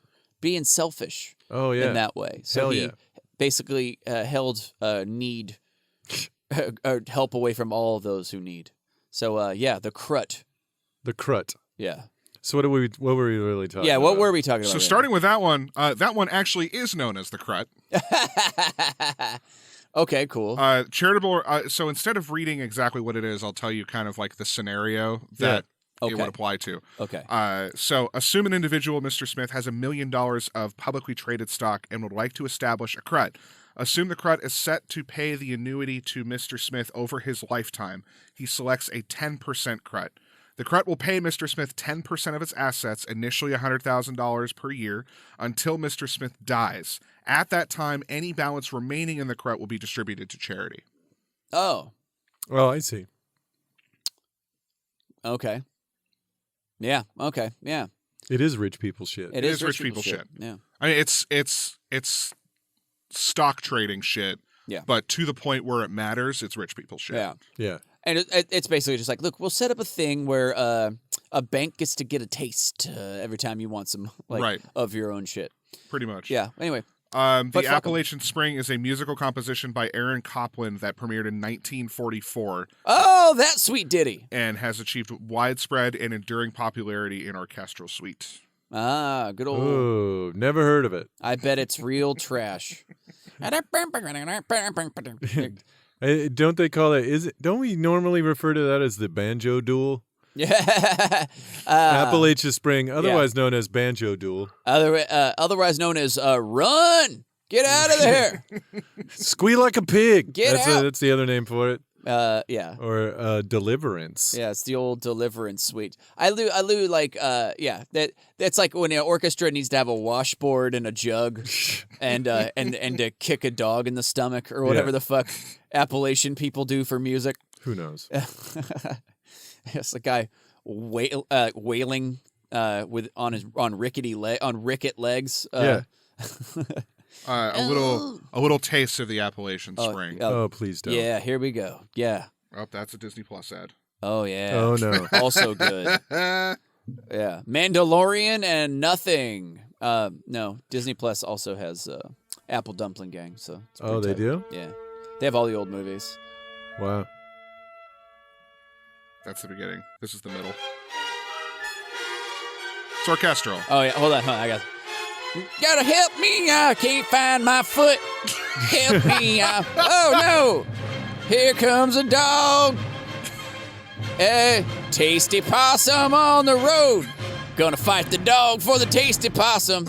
Being selfish in that way. So Hell he basically held need, help away from all of those who need. So, the CRUT. The CRUT. Yeah. So what were we really talking about? Yeah, what were we talking about? So starting with that one actually is known as the CRUT. Okay, cool. Charitable. So instead of reading exactly what it is, I'll tell you kind of like the scenario that it would apply to. Okay. So assume an individual, Mr. Smith, has $1 million of publicly traded stock and would like to establish a CRUT. Assume the CRUT is set to pay the annuity to Mr. Smith over his lifetime. He selects a 10% CRUT. The CRUT will pay Mr. Smith 10% of its assets, initially $100,000 per year, until Mr. Smith dies. At that time, any balance remaining in the CRUT will be distributed to charity. Oh. Oh, I see. Okay. Yeah. Okay. Yeah. It is rich people shit. It is rich people shit. Yeah. I mean, it's stock trading shit. Yeah. But to the point where it matters, it's rich people shit. Yeah. Yeah. And it's basically just like, look, we'll set up a thing where a bank gets to get a taste every time you want some of your own shit. Pretty much. Yeah. Anyway. The Appalachian Spring is a musical composition by Aaron Copland that premiered in 1944. Oh, that sweet ditty. And has achieved widespread and enduring popularity in orchestral suite. Ah, good old. Oh, never heard of it. I bet it's real trash. Don't they call it? Don't we normally refer to that as the banjo duel? Yeah. Appalachian Spring, otherwise known as banjo duel. Otherwise known as run. Get out of there. Squeal like a pig. Get out. That's the other name for it. Yeah. Or deliverance. Yeah, it's the old deliverance suite. I like that's like when an orchestra needs to have a washboard and a jug and to kick a dog in the stomach or whatever the fuck Appalachian people do for music. Who knows? It's a guy wailing on ricket legs. Yeah. A little taste of the Appalachian Spring. Oh, please don't. Yeah, here we go. Yeah. Oh, that's a Disney Plus ad. Oh yeah. Oh no. Also good. Yeah. Mandalorian and nothing. No, Disney Plus also has Apple Dumpling Gang. So. It's pretty they tight. do? Yeah. They have all the old movies. Wow. That's the beginning. This is the middle. It's orchestral. Oh yeah. Hold on. I got. Gotta help me! I can't find my foot. Help me! Oh no! Here comes a dog. A tasty possum on the road. Gonna fight the dog for the tasty possum.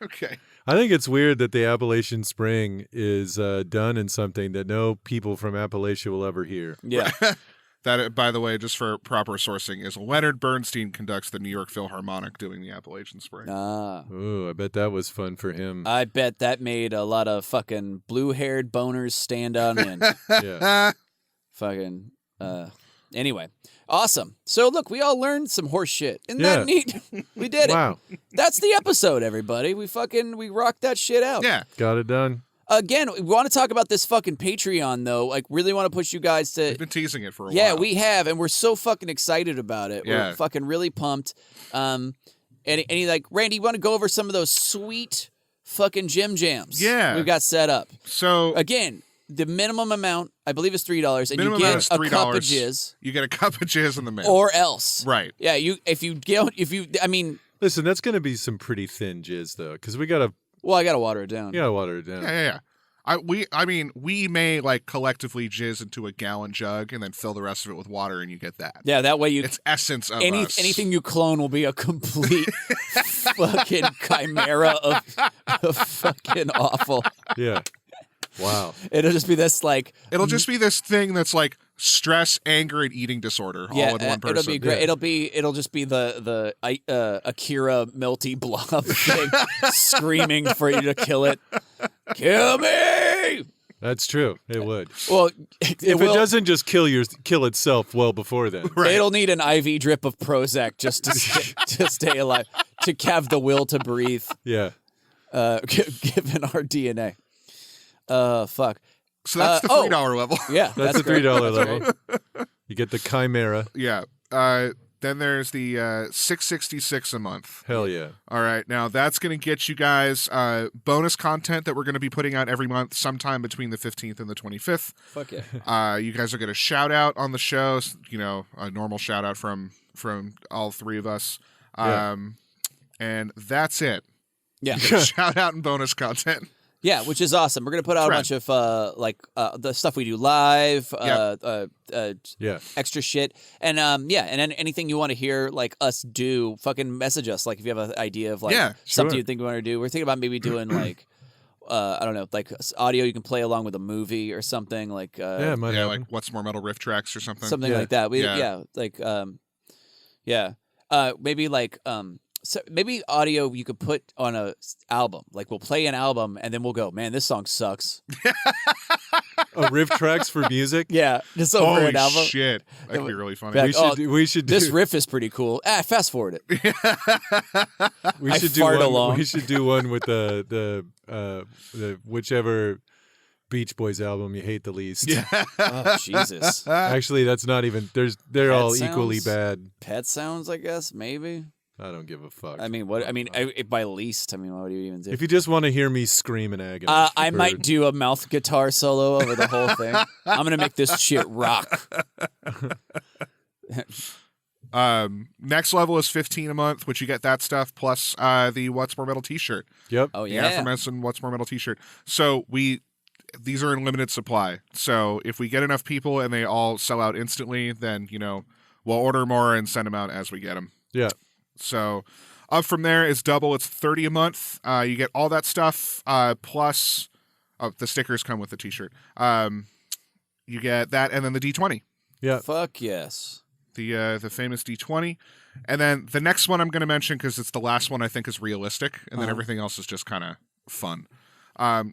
Okay. I think it's weird that the Appalachian Spring is done in something that no people from Appalachia will ever hear. Yeah. That, by the way, just for proper sourcing, is Leonard Bernstein conducts the New York Philharmonic doing the Appalachian Spring. Ooh, I bet that was fun for him. I bet that made a lot of fucking blue-haired boners stand on end. Yeah. Fucking, anyway. Awesome. So, look, we all learned some horse shit. Isn't Yeah. that neat? We did it. Wow. That's the episode, everybody. We rocked that shit out. Yeah. Got it done. Again, we want to talk about this fucking Patreon, though. Like, really want to push you guys to... We've been teasing it for a while. Yeah, we have, and we're so fucking excited about it. Yeah. We're fucking really pumped. Any like, Randy, you want to go over some of those sweet fucking gym jams? Yeah. We've got set up. So, Again, the minimum amount, I believe, is $3, and minimum you amount get is a cup of $3. jizz, You get a cup of jizz in the mail. or else. Right. Yeah, I mean, Listen, that's going to be some pretty thin jizz, though, because we got to well, I gotta water it down. water it down. Yeah. We may like collectively jizz into a gallon jug and then fill the rest of it with water, and you get that. Yeah, that way you It's essence of us. anything you clone will be a complete fucking chimera of fucking awful. Yeah. Wow. It'll just be this like It'll just be this thing that's like stress, anger, and eating disorder all in one person. it'll be great. Yeah. It'll just be the Akira melty blob thing screaming for you to kill it. Kill me! That's true. It would. Well, If it doesn't just kill itself well before then. it'll need an IV drip of Prozac just to stay alive, to have the will to breathe. Yeah. Given our DNA. Fuck. So that's the $3 level. Yeah, That's the great. $3 level. You get the Chimera. Yeah. Then there's the $6.66 a month. Hell yeah. All right. Now that's going to get you guys bonus content that we're going to be putting out every month, sometime between the 15th and the 25th. Fuck yeah. You guys are going to shout out on the show. You know, a normal shout out from all three of us. Yeah. And that's it. Yeah. Shout out and bonus content. Yeah, which is awesome. We're gonna put out a bunch of the stuff we do live, Yeah. extra shit, and and then anything you want to hear like us do, fucking message us. Like if you have an idea of like something sure. you think we want to do, we're thinking about maybe doing like I don't know, like audio you can play along with a movie or something like Yeah, it might Yeah, happen. like What's More Metal riff tracks or something. something Yeah. like that. Maybe like so maybe audio you could put on a album. Like we'll play an album and then we'll go, man, this song sucks. Riff tracks for music? Yeah, just over Holy an album. shit. That could be really funny. Back- We should do This riff is pretty cool. Fast forward it. we I should do fart one, along. We should do one with the whichever Beach Boys album you hate the least. Yeah. Oh Jesus. Actually, that's not even. They're Pet all equally Sounds? bad. Pet sounds, I guess, maybe. I don't give a fuck. I mean, what? I mean, by least, I mean, what do you even do? If you just want to hear me scream in agony, I might do a mouth guitar solo over the whole thing. I'm gonna make this shit rock. Next level is $15 a month, which you get that stuff plus the What's More Metal t-shirt. Yep. Oh The yeah. aforementioned What's More Metal t-shirt. So these are in limited supply. So if we get enough people and they all sell out instantly, then we'll order more and send them out as we get them. Yeah. So up from there is double. It's $30 a month. You get all that stuff plus the stickers come with the t-shirt. You get that and then the D20. Yeah. Fuck yes. The famous D20. And then the next one I'm going to mention because it's the last one I think is realistic, and then everything else is just kind of fun.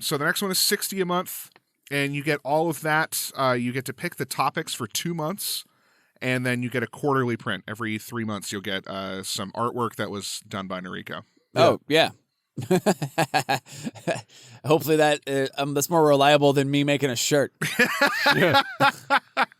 So the next one is $60 a month, and you get all of that. You get to pick the topics for 2 months, and then you get a quarterly print. Every 3 months you'll get some artwork that was done by Nariko. Oh yeah. Hopefully that's more reliable than me making a shirt.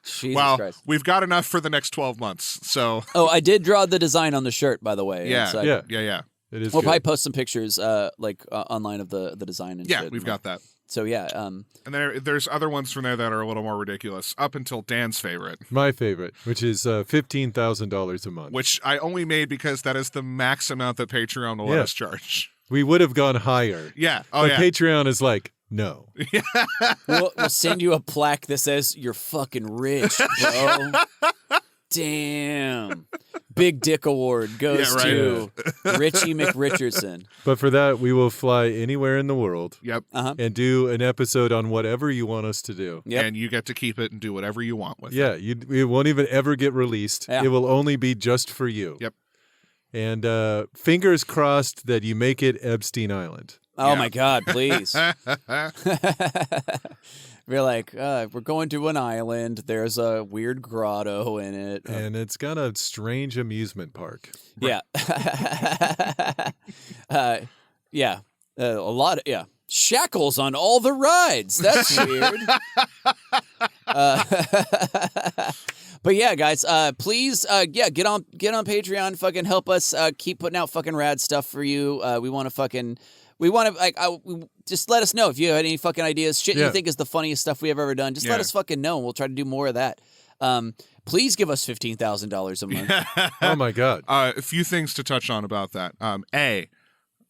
Jesus Wow, Christ. we've got enough for the next 12 months. So Oh, I did draw the design on the shirt, by the way. yeah, It's, yeah. It is. We'll good. probably post some pictures, online of the design and Yeah, shit. we've got that. So yeah, And there's other ones from there that are a little more ridiculous, up until Dan's favorite, My favorite, which is $15,000 a month. which I only made because that is the max amount that Patreon will let Yeah. us charge. We would have gone higher. Yeah. Oh, But yeah. Patreon is like, No. We'll send you a plaque that says you're fucking rich, bro. Damn. Big Dick Award goes to Richie McRichardson. But for that, we will fly anywhere in the world. Yep. And do an episode on whatever you want us to do. Yep. And you get to keep it and do whatever you want with it. Yeah, it won't even ever get released. Yeah. It will only be just for you. Yep. And fingers crossed that you make it Epstein Island. Oh my God, please. We're like, we're going to an island. There's a weird grotto in it. And it's got a strange amusement park. Yeah. Yeah. A lot of, shackles on all the rides. That's weird. But yeah, guys, please, get on Patreon. Fucking help us keep putting out fucking rad stuff for you. We want to just let us know if you have any fucking ideas, shit you think is the funniest stuff we have ever done. Just let us fucking know, and we'll try to do more of that. Please give us $15,000 a month. Oh my God. A few things to touch on about that. A,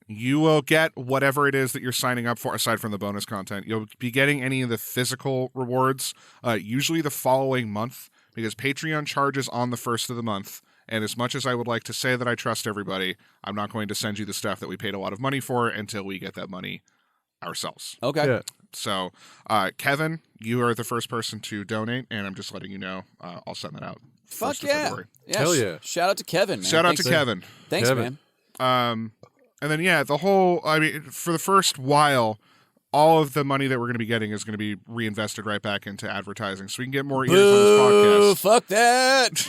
you will get whatever it is that you're signing up for, aside from the bonus content. You'll be getting any of the physical rewards, usually the following month, because Patreon charges on the first of the month. And as much as I would like to say that I trust everybody, I'm not going to send you the stuff that we paid a lot of money for until we get that money ourselves. Okay. Yeah. So, Kevin, you are the first person to donate, and I'm just letting you know. I'll send that out. Fuck 1st of yeah. February. Hell yeah. Shout out to Kevin, man. Shout out Thanks, to Kevin. Thanks, Kevin. man. And then, the whole, for the first while, all of the money that we're going to be getting is going to be reinvested right back into advertising so we can get more ears on this podcast. Fuck that.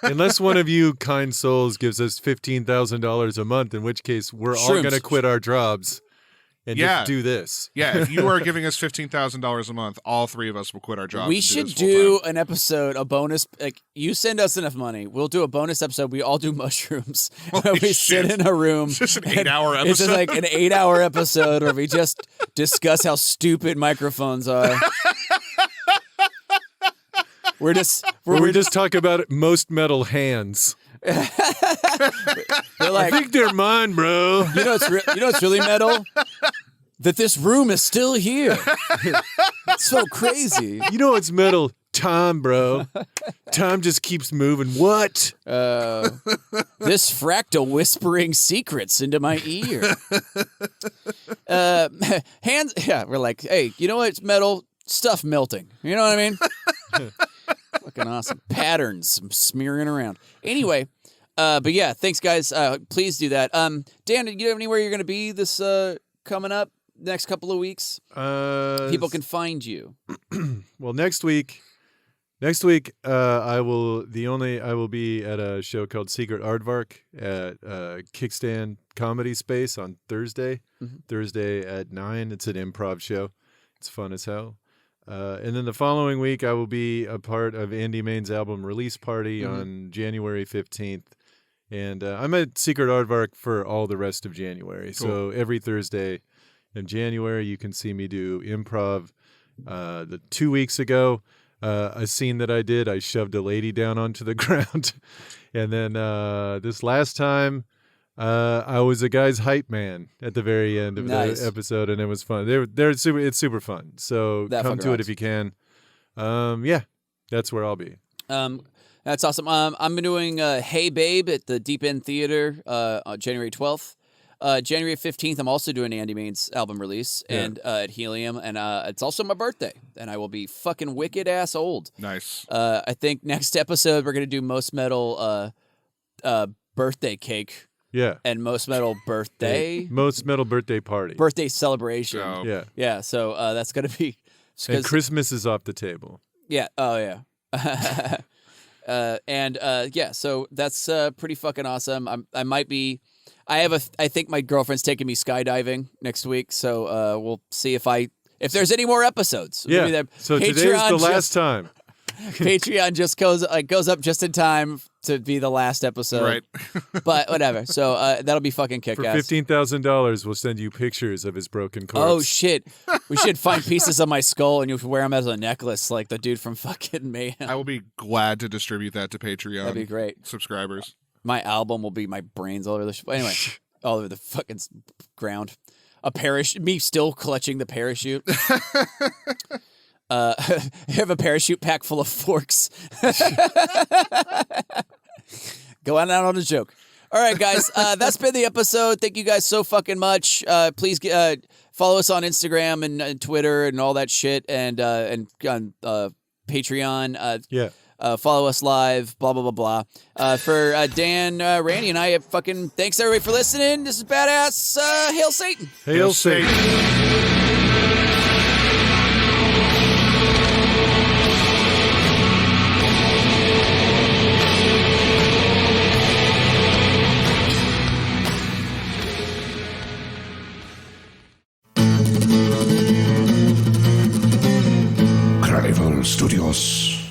Unless one of you kind souls gives us $15,000 a month, in which case we're all Shrooms. going to quit our jobs and just do this. Yeah, if you are giving us $15,000 a month, all three of us will quit our jobs. We and should this do full-time. an episode, a bonus. Like, you send us enough money, we'll do a bonus episode. We all do mushrooms. Holy we sit shit. in a room. It's just an and 8-hour It's just episode. like an 8-hour episode where we just discuss how stupid microphones are. We're We just talk about most metal hands. they're I like, think they're mine, bro. you know what's really metal? That this room is still here. It's so crazy. You know what's metal? Time, bro. Time just keeps moving. What? This fractal whispering secrets into my ear. Hands. Yeah, we're like, hey, you know what? It's metal stuff melting. You know what I mean? Fucking awesome. Patterns smearing around. Anyway, but yeah, thanks, guys. Please do that. Dan, do you have anywhere you're going to be this coming up next couple of weeks? People can find you. Well, next week, I will be at a show called Secret Aardvark at Kickstand Comedy Space on Thursday. Thursday at 9. It's an improv show. It's fun as hell. And then the following week, I will be a part of Andy Main's album release party on January 15th. And I'm at Secret Aardvark for all the rest of January. Cool. So every Thursday in January, you can see me do improv. 2 weeks ago, a scene that I did, I shoved a lady down onto the ground. And then this last time, I was a guy's hype man at the very end of Nice. the episode, and it was fun. It's super fun. So That come fucker to it rocks. if you can. Yeah, that's where I'll be. That's awesome. I'm doing Hey Babe at the Deep End Theater on January 12th. January 15th, I'm also doing Andy Main's album release and at Helium, and it's also my birthday, and I will be fucking wicked ass old. Nice. I think next episode we're gonna do Most Metal birthday cake Yeah. and Most Metal birthday Most metal birthday party. birthday celebration. So, Yeah. Yeah, so that's gonna be. And Christmas is off the table. Yeah. Oh yeah. Yeah. So that's pretty fucking awesome. I might be. I think my girlfriend's taking me skydiving next week, so we'll see if there's any more episodes. Yeah. Maybe that So today's the last time. Patreon just goes up just in time to be the last episode. Right. But whatever. So that'll be fucking kick For ass. $15,000, we'll send you pictures of his broken corpse. Oh shit! We should find pieces of my skull and you wear them as a necklace, like the dude from fucking Mayhem. I will be glad to distribute that to Patreon. That'd be great. Subscribers. My album will be my brains all over the anyway, all over the fucking ground. a parachute. Me still clutching the parachute. I have a parachute pack full of forks. Going out on a joke. All right, guys. That's been the episode. Thank you guys so fucking much. Please follow us on Instagram and Twitter and all that shit, and on Patreon. Follow us live. Blah blah blah blah. For Dan, Randy, and I, fucking thanks everybody for listening. This is badass. Hail Satan. Hail Satan. Carnival Studios.